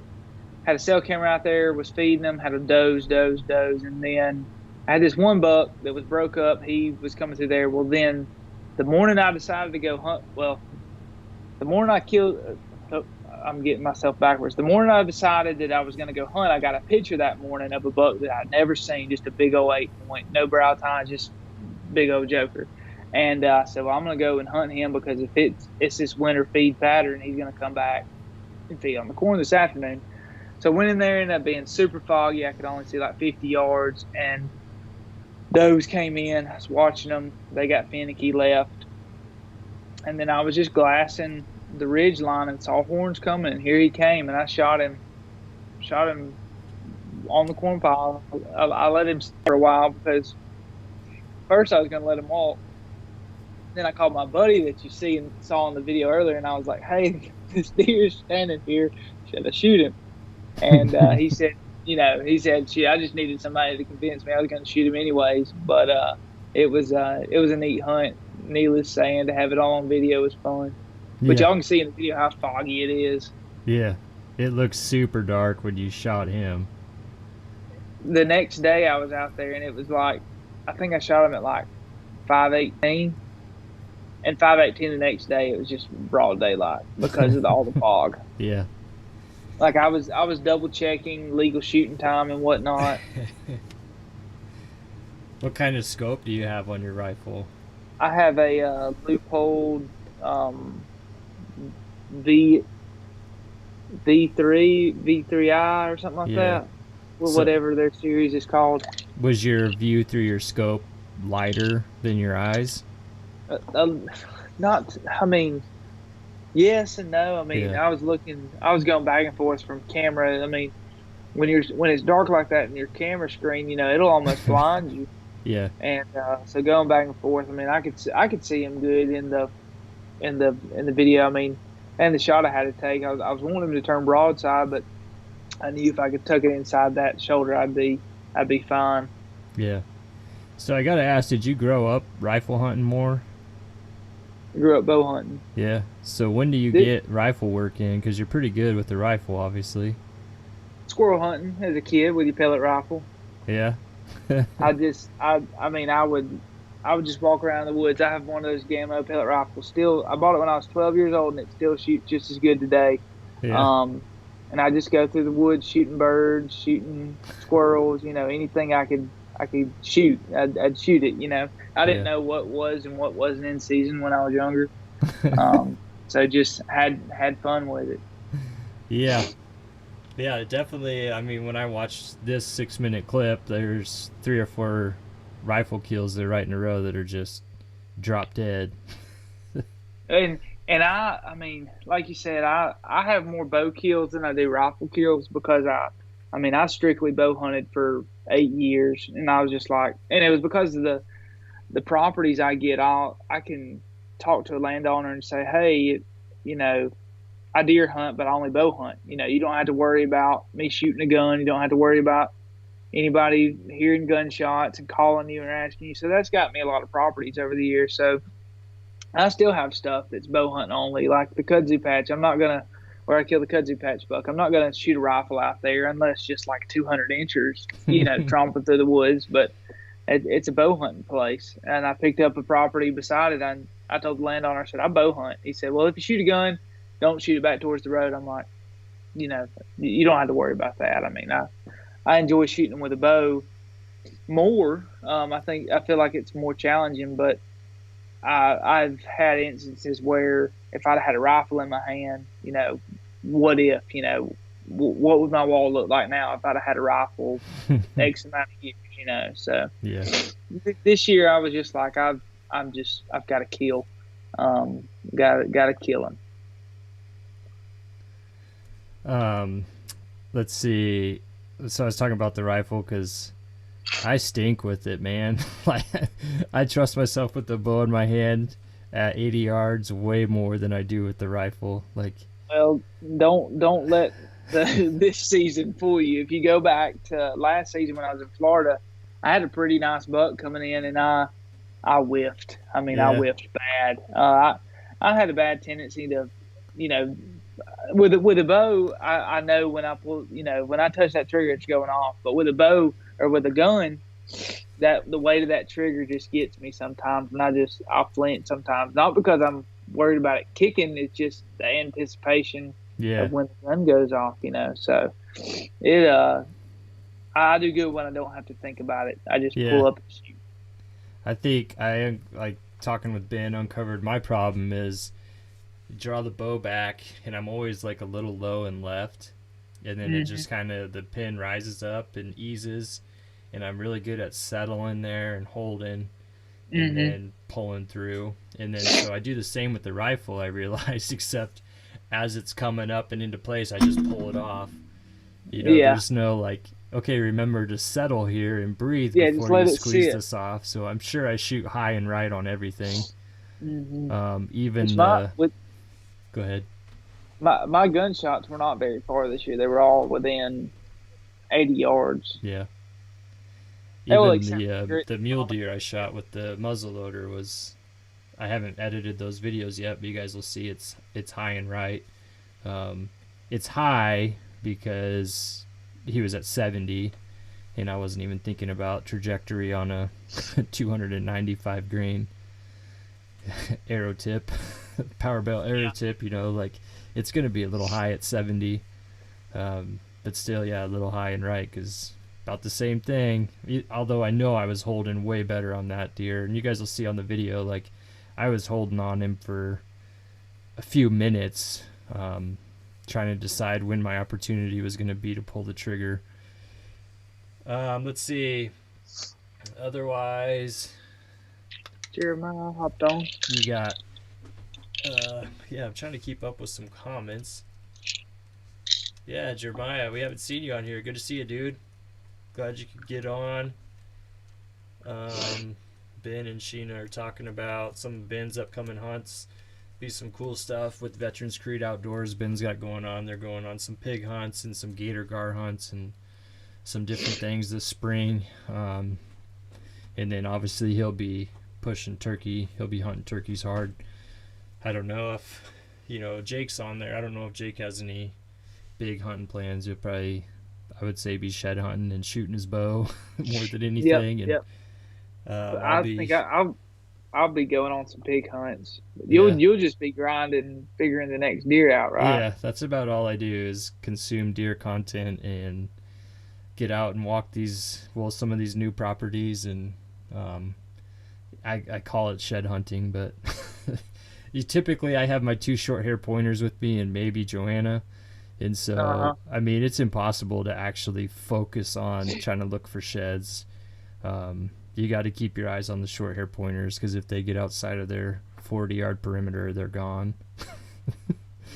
had a cell camera out there, was feeding them, had a doze, and then I had this one buck that was broke up. He was coming through there. Well, then the morning I decided to go hunt, the morning I killed, I'm getting myself backwards. The morning I decided that I was going to go hunt, I got a picture that morning of a buck that I'd never seen, just a big old 8-point, no brow tine, just big old joker. And I said, well, I'm going to go and hunt him because if it's this winter feed pattern, he's going to come back and feed on the corn this afternoon. So I went in there, ended up being super foggy. I could only see like 50 yards, and does came in. I was watching them. They got finicky, left. And then I was just glassing the ridge line and saw horns coming, and here he came, and I shot him on the corn pile. I let him stay for a while because first I was going to let him walk. Then I called my buddy that you saw in the video earlier, and I was like, hey, this deer's standing here. Should I shoot him? And he said, shit, I just needed somebody to convince me I was going to shoot him anyways. But it was a neat hunt. Needless saying, to have it all on video was fun. But y'all can see in the video how foggy it is. Yeah, it looks super dark when you shot him. The next day I was out there, and it was like, I think I shot him at like 5:18. And 5:18 the next day, it was just broad daylight because of all the fog. Yeah. Like I was double checking legal shooting time and whatnot. What kind of scope do you have on your rifle? I have a Leupold V3i or something like that. Well, whatever their series is called. Was your view through your scope lighter than your eyes? Yes and no. I was going back and forth from camera. When it's dark like that in your camera screen, it'll almost blind you. Yeah. And so going back and forth, I could see him good in the video. And the shot I had to take, I was wanting him to turn broadside, but I knew if I could tuck it inside that shoulder, I'd be fine. Yeah. So I gotta ask, did you grow up rifle hunting more? Grew up bow hunting. Yeah. So when do you Did get rifle work in? Because you're pretty good with the rifle, obviously. squirrel hunting as a kid with your pellet rifle. Yeah. I mean, I would just walk around the woods. I have one of those Gamma pellet rifles. Still, I bought it when I was 12 years old, and it still shoots just as good today. Yeah. Um, and I just go through the woods shooting birds, shooting squirrels. You know, anything I could shoot. I'd shoot it. You know, I didn't Yeah. know what was and what wasn't in season when I was younger. Um, so just had fun with it. Yeah. Yeah, definitely. I mean, when I watched this 6 minute clip, there's 3 or 4 rifle kills there right in a row that are just drop dead. And I mean, like you said, I have more bow kills than I do rifle kills because I mean, I strictly bow hunted for 8 years, and I was just like, and it was because of the properties I get. I can talk to a landowner and say, hey, you know, I deer hunt, but I only bow hunt. You know, you don't have to worry about me shooting a gun. You don't have to worry about anybody hearing gunshots and calling you and asking you. So that's got me a lot of properties over the years. So I still have stuff that's bow hunting only, like the kudzu patch. I'm not gonna, where I kill the kudzu patch buck. I'm not gonna shoot a rifle out there unless just like 200 inchers, you know, tromping through the woods. But it's a bow hunting place, and I picked up a property beside it. And I told the landowner, I said, I bow hunt. He said, well, if you shoot a gun, don't shoot it back towards the road. I'm like, you know, you don't have to worry about that. I mean, I enjoy shooting with a bow more. I feel like it's more challenging, but I've had instances where if I'd had a rifle in my hand, you know, what if, you know, what would my wall look like now if I'd had a rifle X amount of years, you know? So Yeah. this year I was just like, I've got to kill, got to kill him. Um, let's see. So I was talking about the rifle because I stink with it, man. Like, I trust myself with the bow in my hand at 80 yards way more than I do with the rifle. Like, Well, don't let this season fool you. If you go back to last season when I was in Florida, I had a pretty nice buck coming in, and I whiffed. I mean, I yeah, whiffed bad. I had a bad tendency to, you know, with a bow, I know when I pull, you know, when I touch that trigger, it's going off. But with a bow or with a gun, that the weight of that trigger just gets me sometimes, and I'll flinch sometimes. Not because I'm worried about it kicking, it's just the anticipation yeah, of when the gun goes off, you know. So it I do good when I don't have to think about it. I just yeah. pull up and shoot. I think I like talking with Ben uncovered my problem is draw the bow back and I'm always like a little low and left, and then it Mm-hmm. just kind of the pin rises up and eases, and I'm really good at settling there and holding and Mm-hmm. then pulling through. And then so I do the same with the rifle, I realized, except as it's coming up and into place, I just pull it off. You know, Yeah. there's no like, okay, remember to settle here and breathe Yeah. Just before you let it squeeze sit. this off. So I'm sure I shoot high and right on everything. Mm-hmm. Which Even the, go ahead. my gunshots were not very far this year. They were all within 80 yards. Yeah. Well, Even except for grit. the mule deer I shot with the muzzle loader was, I haven't edited those videos yet, but you guys will see it's high and right. Um, it's high because he was at 70, and I wasn't even thinking about trajectory on a 295 grain arrow tip, power belt arrow tip. You know, like it's gonna be a little high at 70, but still, yeah, a little high and right because about the same thing. Although I know I was holding way better on that deer, and you guys will see on the video, like I was holding on him for a few minutes, trying to decide when my opportunity was going to be to pull the trigger. Let's see. Otherwise, Jeremiah hopped on. you got. Yeah, I'm trying to keep up with some comments. Yeah, Jeremiah, we haven't seen you on here. Good to see you, dude. Glad you could get on. Ben and Sheena are talking about some of Ben's upcoming hunts. Be some cool stuff with Veterans Creed Outdoors. Ben's got going on. They're going on some pig hunts and some gator gar hunts and some different things this spring. And then obviously he'll be pushing turkey. He'll be hunting turkeys hard. I don't know if, Jake's on there. I don't know if Jake has any big hunting plans. He'll probably, I would say, be shed hunting and shooting his bow more than Yep, anything. And yep. I'll I be, think I'll be going on some pig hunts. yeah, You'll just be grinding and figuring the next deer out, right? yeah. That's about all I do is consume deer content and get out and walk some of these new properties. And um, I call it shed hunting, but typically I have my two short hair pointers with me and maybe Joanna. And Uh-huh. so, I mean, it's impossible to actually focus on trying to look for sheds. You got to keep your eyes on the short hair pointers because if they get outside of their 40-yard perimeter, they're gone.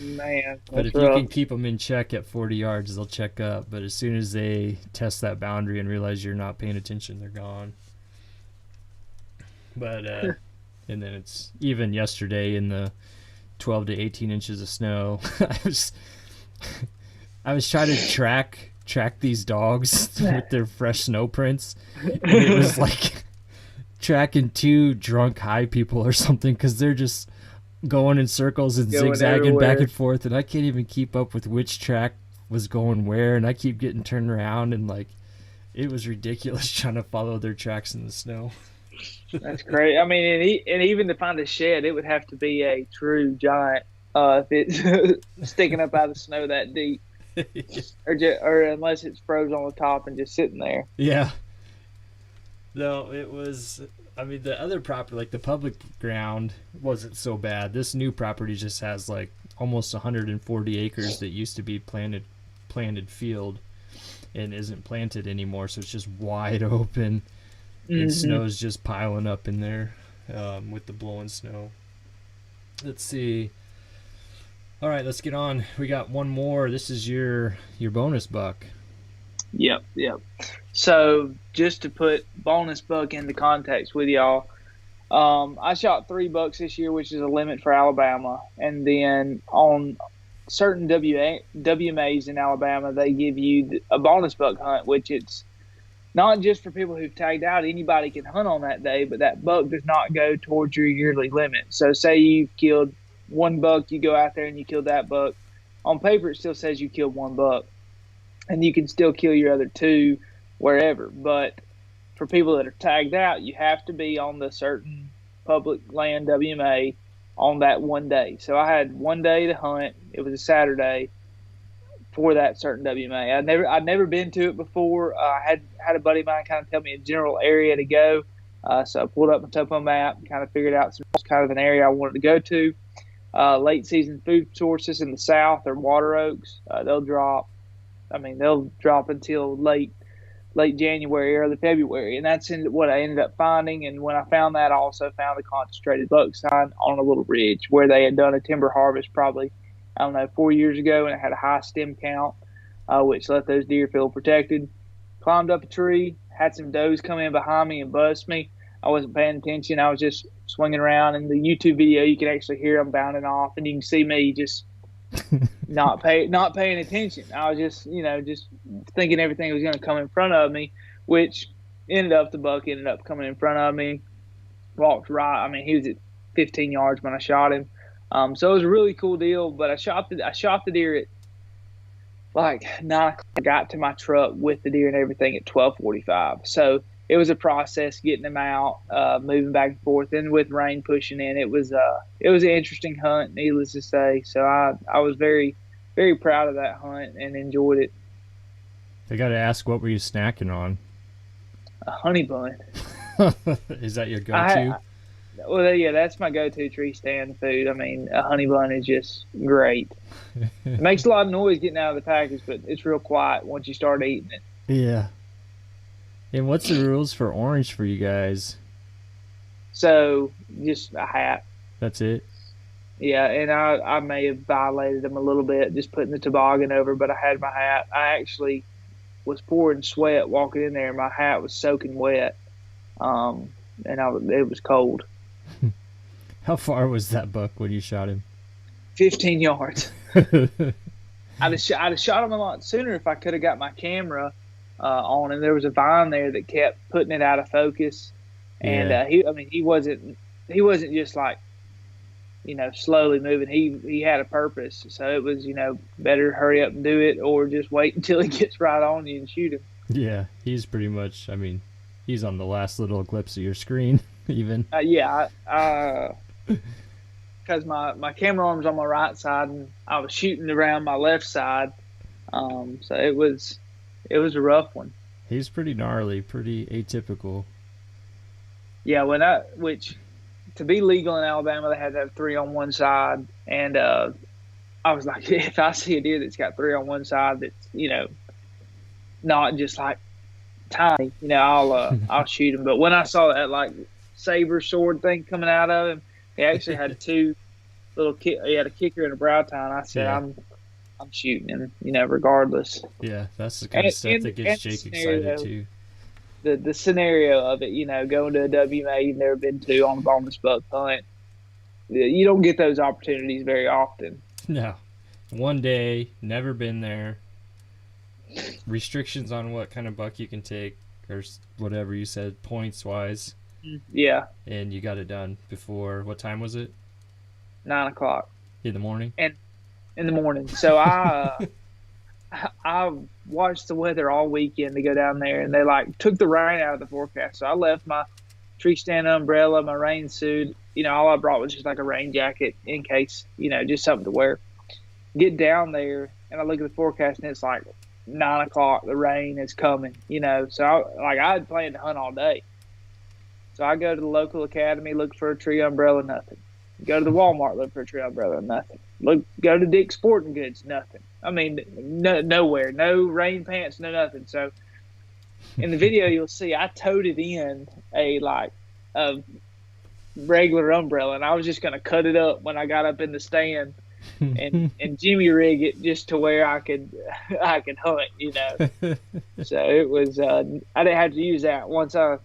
Man, But that's if you rough. can keep them in check at 40 yards, they'll check up. But as soon as they test that boundary and realize you're not paying attention, they're gone. But and then it's even yesterday in the 12 to 18 inches of snow. I was trying to track these dogs with their fresh snow prints, and it was like tracking two drunk high people or something because they're just going in circles and Going zigzagging back everywhere. and forth, and I can't even keep up with which track was going where, and I keep getting turned around, and like it was ridiculous trying to follow their tracks in the snow. That's great. I mean, and even to find a shed, it would have to be a true giant if it's sticking up out of the snow that deep, or unless it's frozen on the top and just sitting there. Yeah. No, it was. I mean, the other property, like the public ground, wasn't so bad. This new property just has like almost 140 acres that used to be planted field and isn't planted anymore. So it's just wide open, and Hmm. snow's just piling up in there with the blowing snow. Let's see. All right, let's get on. We got one more. This is your bonus buck. Yep, yep. So just to put bonus buck into context with y'all, I shot 3 bucks this year, which is a limit for Alabama, and then on certain WMAs in Alabama, they give you a bonus buck hunt, which it's not just for people who've tagged out. Anybody can hunt on that day, but that buck does not go towards your yearly limit. So say you've killed 1 buck, you go out there and you kill that buck. On paper, it still says you killed 1 buck, and you can still kill your other two wherever. But for people that are tagged out, you have to be on the certain public land WMA on that one day. So I had one day to hunt. It was a Saturday for that certain WMA. I'd never been to it before. I had a buddy of mine kind of tell me a general area to go. So I pulled up my topo map and kind of figured out some kind of an area I wanted to go to. Late season food sources in the south are water oaks. They'll drop. I mean, they'll drop until late January, early February, and that's what I ended up finding. And when I found that, I also found a concentrated buck sign on a little ridge where they had done a timber harvest probably, I don't know, 4 years ago, and it had a high stem count, which let those deer feel protected. Climbed up a tree, had some does come in behind me and bust me. I wasn't paying attention. I was just swinging around. In the YouTube video, you can actually hear them bounding off, and you can see me just not paying attention. I was just just thinking everything was going to come in front of me, which the buck ended up coming in front of me. Walked right. I mean, he was at 15 yards when I shot him. So it was a really cool deal. But I shot the deer at like 9 o'clock. I got to my truck with the deer and everything at 12:45. So it was a process getting them out, moving back and forth, and with rain pushing in, it was an interesting hunt, needless to say. So I was very, very proud of that hunt and enjoyed it. I got to ask, what were you snacking on? A honey bun. Is that your I go-to? Well, yeah, that's my go-to tree stand food. I mean, a honey bun is just great. It makes a lot of noise getting out of the package, but it's real quiet once you start eating it. Yeah. And what's the rules for orange for you guys? So just a hat. That's it? Yeah, and I may have violated them a little bit just putting the toboggan over, but I had my hat. I actually was pouring sweat walking in there, and my hat was soaking wet, it was cold. How far was that buck when you shot him? 15 yards. I'd have shot him a lot sooner if I could have got my camera on him. There was a vine there that kept putting it out of focus, and Yeah. he wasn't just like slowly moving. He had a purpose, so it was better hurry up and do it, or just wait until he gets right on you and shoot him. Yeah, he's pretty much. I mean, he's on the last little eclipse of your screen, even. Yeah, because my camera arm's on my right side and I was shooting around my left side, so it was a rough one. He's pretty gnarly, pretty atypical. Yeah, which to be legal in Alabama, they had to have three on one side, and I was like, if I see a deer that's got three on one side, that's not just like tiny, I'll shoot him. But when I saw that like saber sword thing coming out of him, he actually had two little he had a kicker and a brow tine. I said, Yeah. I'm shooting him, regardless. Yeah, that's the kind of stuff that gets Jake excited too. The scenario of it, going to a WMA you've never been to on a boneless buck hunt, you don't get those opportunities very often. No. One day, never been there. Restrictions on what kind of buck you can take, or whatever you said, points wise. Yeah. And you got it done before, what time was it? 9:00 in the morning. And in the morning. So I watched the weather all weekend to go down there, and they like took the rain out of the forecast. So I left my tree stand umbrella, my rain suit. All I brought was just like a rain jacket in case, just something to wear. Get down there, and I look at the forecast, and it's like 9:00. The rain is coming, So I had planned to hunt all day. So I go to the local academy, look for a tree umbrella, nothing. Go to the Walmart, look for a tree umbrella, nothing. Go to Dick's Sporting Goods, nothing. I mean, nowhere, no rain pants, no nothing. So in the video, you'll see I toted in a regular umbrella, and I was just going to cut it up when I got up in the stand and Jimmy rig it just to where I could hunt, So it was I didn't have to use that. Once I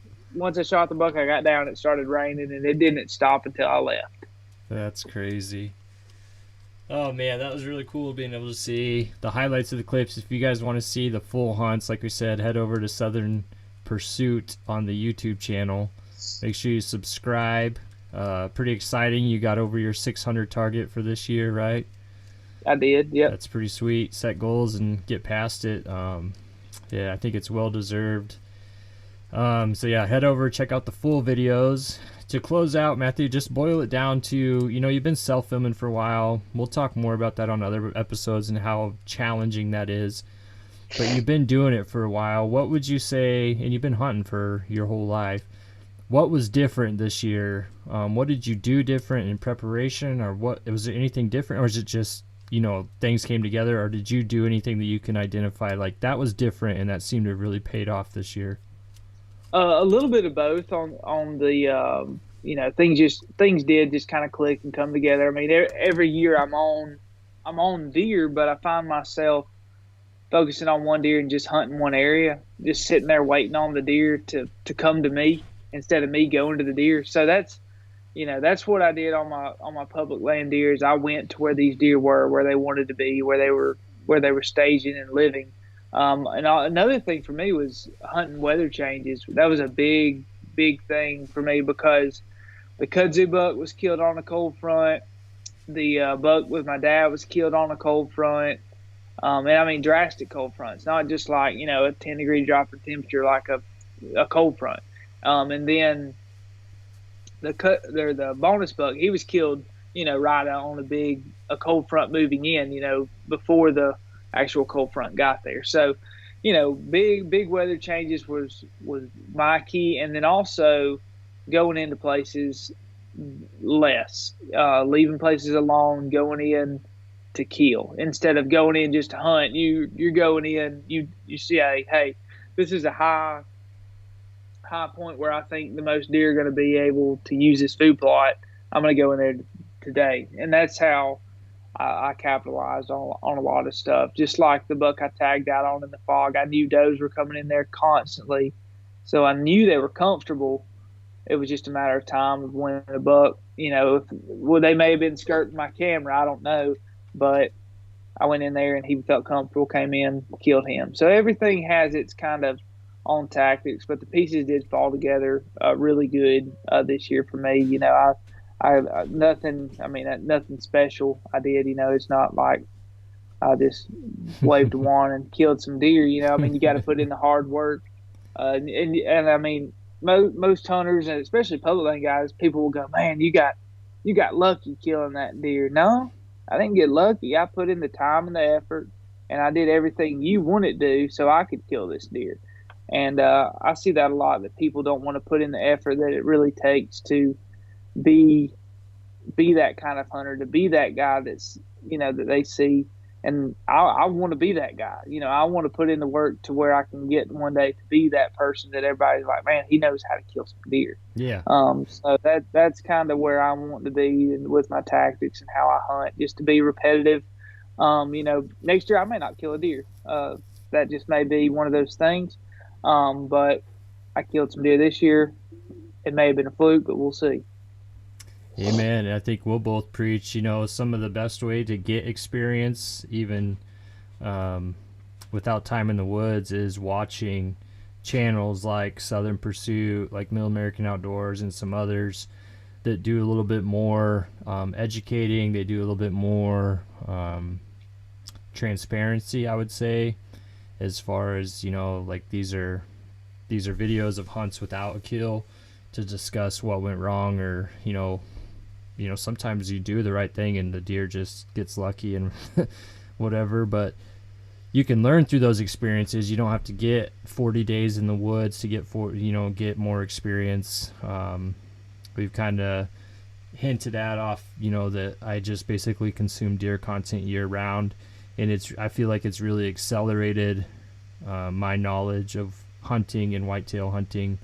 shot the buck, I got down, it started raining, and it didn't stop until I left. That's crazy. Oh man, that was really cool being able to see the highlights of the clips. If you guys want to see the full hunts, like we said, head over to Southern Pursuit on the YouTube channel. Make sure you subscribe. Pretty exciting. You got over your 600 target for this year, right? I did, yeah. That's pretty sweet. Set goals and get past it. Yeah, I think it's well deserved. So yeah, head over, check out the full videos. To close out, Matthew, just boil it down to, you've been self-filming for a while. We'll talk more about that on other episodes and how challenging that is. But you've been doing it for a while. What would you say, and you've been hunting for your whole life, what was different this year? What did you do different in preparation, or was there anything different, or is it just, things came together, or did you do anything that you can identify like that was different and that seemed to have really paid off this year? A little bit of both on the things did just kind of click and come together. I mean, every year I'm on deer, but I find myself focusing on one deer and just hunting one area, just sitting there waiting on the deer to come to me instead of me going to the deer. So that's what I did on my public land deer. Is I went to where these deer were, where they wanted to be, where they were staging and living. And another thing for me was hunting weather changes. That was a big thing for me because the kudzu buck was killed on a cold front. The buck with my dad was killed on a cold front. And I mean drastic cold fronts, not just like, a 10-degree drop in temperature like a cold front. And then the bonus buck, he was killed, right out on a cold front moving in, before the actual cold front got there. So, big weather changes was my key. And then also going into places less, leaving places alone, going in to kill instead of going in just to hunt. You're going in, you see, hey, this is a high point where I think the most deer are going to be able to use this food plot. I'm going to go in there today. And that's how I capitalized on a lot of stuff. Just like the buck I tagged out on in the fog, I knew does were coming in there constantly, so I knew they were comfortable. It was just a matter of time of when the buck, they may have been skirting my camera, I don't know, but I went in there and he felt comfortable, came in, killed him. So everything has its kind of own tactics, but the pieces did fall together really good this year for me. Nothing. I mean, nothing special I did. It's not like I just waved a wand and killed some deer. I mean, you got to put in the hard work. And I mean, most hunters, and especially public land guys, people will go, "Man, you got lucky killing that deer." No, I didn't get lucky. I put in the time and the effort, and I did everything you wanted to do so I could kill this deer. And I see that a lot, that people don't want to put in the effort that it really takes to be that kind of hunter, to be that guy that's that they see. And I want to be that guy. I want to put in the work to where I can get one day to be that person that everybody's like, man, he knows how to kill some deer. Yeah. So that's kind of where I want to be with my tactics and how I hunt, just to be repetitive. Next year I may not kill a deer. That just may be one of those things. But I killed some deer this year. It may have been a fluke, but we'll see. Amen. I think we'll both preach, some of the best way to get experience, even without time in the woods, is watching channels like Southern Pursuit, like Middle American Outdoors, and some others that do a little bit more educating. They do a little bit more transparency, I would say, as far as, like these are videos of hunts without a kill to discuss what went wrong, or sometimes you do the right thing and the deer just gets lucky and whatever, but you can learn through those experiences. You don't have to get 40 days in the woods to get more experience. We've kind of hinted at that I just basically consume deer content year round, and I feel like it's really accelerated my knowledge of hunting and whitetail hunting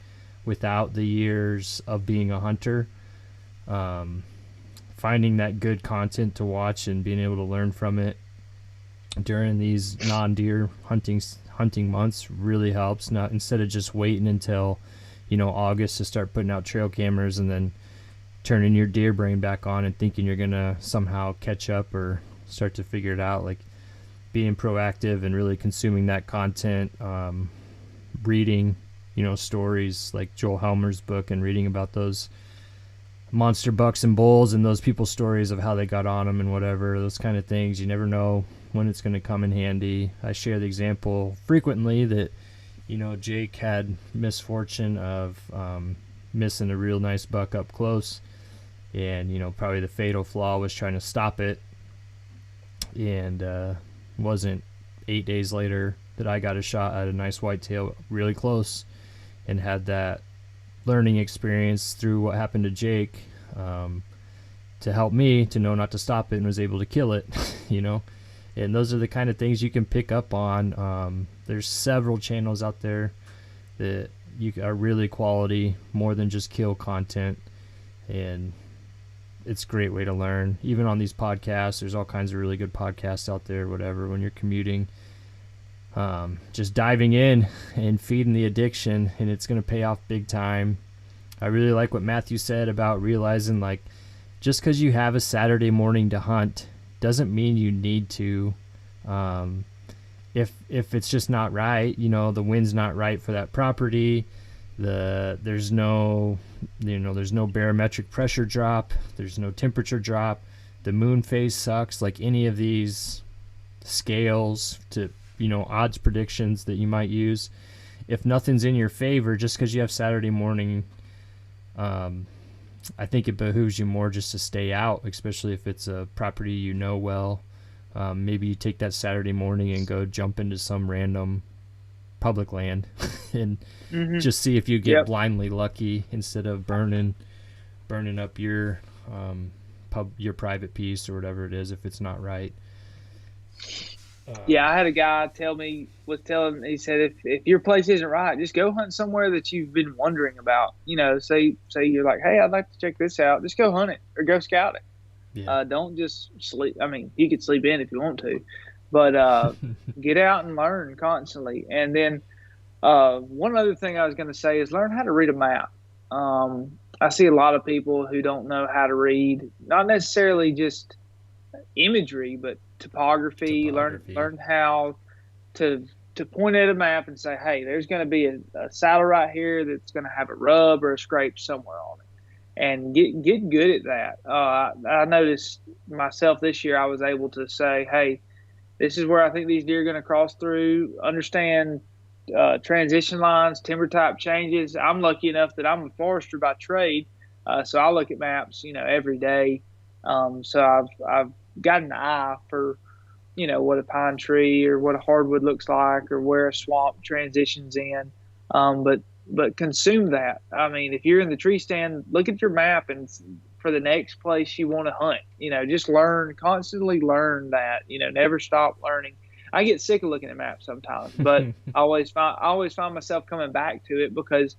without the years of being a hunter. Finding that good content to watch and being able to learn from it during these non-deer hunting months really helps. Not instead of just waiting until August to start putting out trail cameras and then turning your deer brain back on and thinking you're gonna somehow catch up or start to figure it out. Like being proactive and really consuming that content, reading stories like Joel Helmer's book and reading about those monster bucks and bulls and those people's stories of how they got on them and whatever, those kind of things. You never know when it's going to come in handy. I share the example frequently that Jake had misfortune of missing a real nice buck up close, and probably the fatal flaw was trying to stop it, and wasn't 8 days later that I got a shot at a nice whitetail really close, and had that learning experience through what happened to Jake to help me to know not to stop it, and was able to kill it. And those are the kind of things you can pick up on. There's several channels out there that are really quality, more than just kill content, and it's a great way to learn. Even on these podcasts, there's all kinds of really good podcasts out there, whatever, when you're commuting. Just diving in and feeding the addiction, and it's going to pay off big time. I really like what Matthew said about realizing, like, just because you have a Saturday morning to hunt doesn't mean you need to. If it's just not right, the wind's not right for that property, there's no barometric pressure drop, there's no temperature drop, the moon phase sucks, like any of these scales to odds predictions that you might use. If nothing's in your favor, just because you have Saturday morning, I think it behooves you more just to stay out, especially if it's a property well. Maybe you take that Saturday morning and go jump into some random public land and just see if you get blindly lucky, instead of burning up your private piece or whatever it is if it's not right. I had a guy he said, if your place isn't right, just go hunt somewhere that you've been wondering about. Say you're like, hey, I'd like to check this out. Just go hunt it or go scout it. Yeah. Don't just sleep. I mean, you could sleep in if you want to, but get out and learn constantly. And then one other thing I was going to say is learn how to read a map. I see a lot of people who don't know how to read, not necessarily just imagery, but topography. Learn how to point at a map and say, hey, there's going to be a saddle right here that's going to have a rub or a scrape somewhere on it. and get good at that. I noticed myself this year. I was able to say, hey, this is where I think these deer are going to cross through. Understand transition lines, timber type changes. I'm lucky enough that I'm a forester by trade, so I look at maps, every day. So I've got an eye for what a pine tree or what a hardwood looks like, or where a swamp transitions in. But consume that. I mean, if you're in the tree stand, look at your map and for the next place you want to hunt. Just constantly learn that. Never stop learning. I get sick of looking at maps sometimes, but I always find myself coming back to it because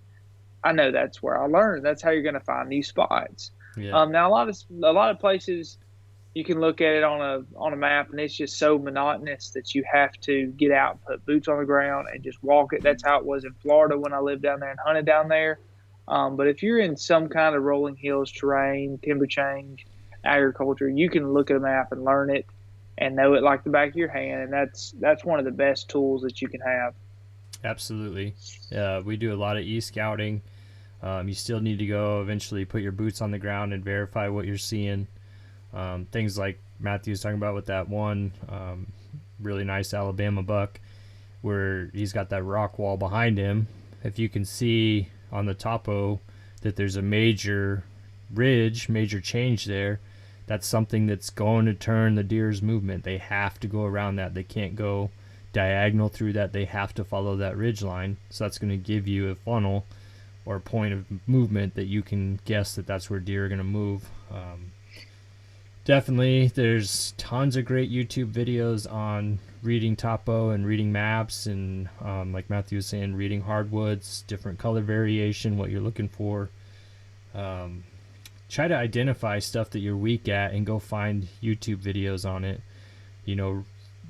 I know that's where I learned. That's how you're going to find new spots. Yeah. Now a lot of places you can look at it on a map and it's just so monotonous that you have to get out and put boots on the ground and just walk it. That's how it was in Florida when I lived down there and hunted down there. But if you're in some kind of rolling hills terrain, timber change, agriculture, you can look at a map and learn it and know it like the back of your hand. And that's one of the best tools that you can have. Absolutely. We do a lot of e-scouting. You still need to go eventually put your boots on the ground and verify what you're seeing. Things like Matthew's talking about with that one really nice Alabama buck where he's got that rock wall behind him. If you can see on the topo that there's a major ridge, major change there, that's something that's going to turn the deer's movement. They have to go around that. They can't go diagonal through that. They have to follow that ridge line. So that's going to give you a funnel or a point of movement that you can guess that that's where deer are going to move. Definitely, there's tons of great YouTube videos on reading topo and reading maps and, like Matthew was saying, reading hardwoods, different color variation, what you're looking for. Try to identify stuff that you're weak at and go find YouTube videos on it.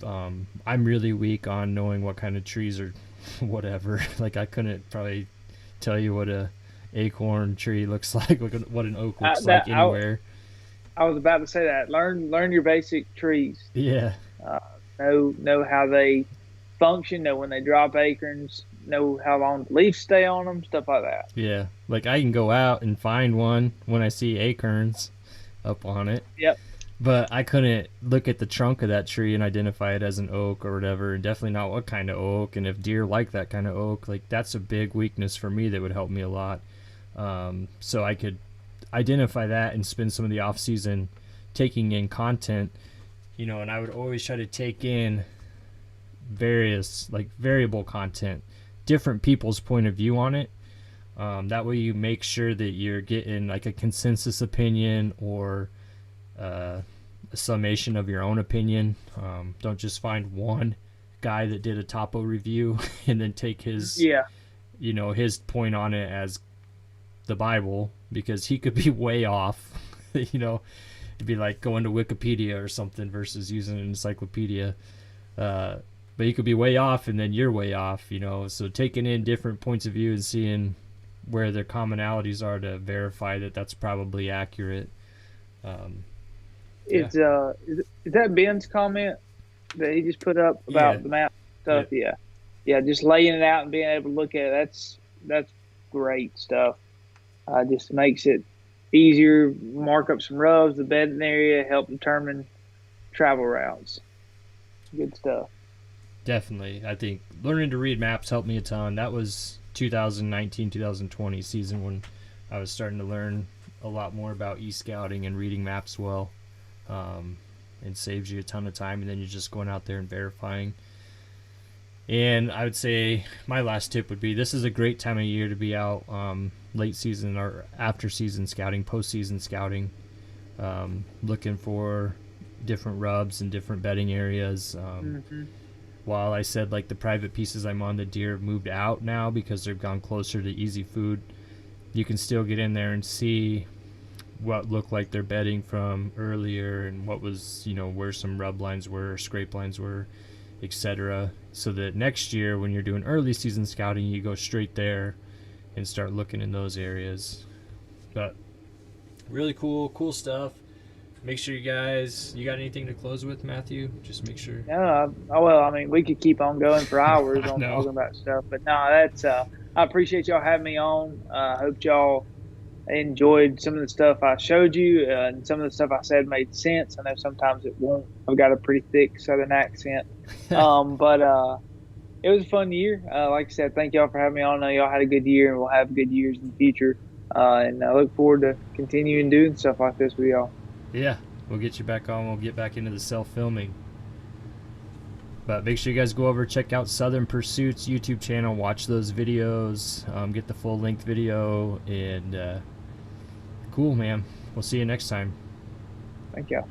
I'm really weak on knowing what kind of trees or whatever. Like, I couldn't probably tell you what a acorn tree looks like, what an oak looks like anywhere. I was about to say that. Learn your basic trees. Yeah. Know how they function. Know when they drop acorns. Know how long the leaves stay on them. Stuff like that. Yeah. Like I can go out and find one when I see acorns up on it. Yep. But I couldn't look at the trunk of that tree and identify it as an oak or whatever, and definitely not what kind of oak. And if deer like that kind of oak, like that's a big weakness for me that would help me a lot. So I could identify that and spend some of the off season taking in content, and I would always try to take in various like variable content, different people's point of view on it. That way you make sure that you're getting like a consensus opinion or a summation of your own opinion. Don't just find one guy that did a topo review and then take his his point on it as the Bible, because he could be way off. It'd be like going to Wikipedia or something versus using an encyclopedia. But you could be way off and then you're way off, so taking in different points of view and seeing where their commonalities are to verify that that's probably accurate. Is that Ben's comment that he just put up about the map stuff? Yeah, just laying it out and being able to look at it, that's great stuff. Just makes it easier, mark up some rubs, the bedding area, help determine travel routes. Good stuff. Definitely. I think learning to read maps helped me a ton. That was 2019-2020 season when I was starting to learn a lot more about e-scouting and reading maps well. It saves you a ton of time, and then you're just going out there and verifying. And I would say my last tip would be this is a great time of year to be out late season or after season scouting, post-season scouting, looking for different rubs and different bedding areas. While I said like the private pieces I'm on, the deer have moved out now because they've gone closer to easy food, you can still get in there and see what looked like their bedding from earlier and what was, where some rub lines were, scrape lines were, etc. So that next year when you're doing early season scouting, you go straight there and start looking in those areas. But really cool stuff. Make sure you got anything to close with, Matthew? Just make sure. No, we could keep on going for hours on talking about stuff, but no, that's I appreciate y'all having me on. I hope y'all enjoyed some of the stuff I showed you, and some of the stuff I said made sense. I know sometimes it won't. I've got a pretty thick Southern accent, but it was a fun year. Like I said, thank y'all for having me on. I know y'all had a good year, and we'll have good years in the future. And I look forward to continuing doing stuff like this with y'all. Yeah, we'll get you back on. We'll get back into the self-filming. But make sure you guys go over, check out Southern Pursuits YouTube channel, watch those videos, get the full-length video, and cool, man. We'll see you next time. Thank y'all.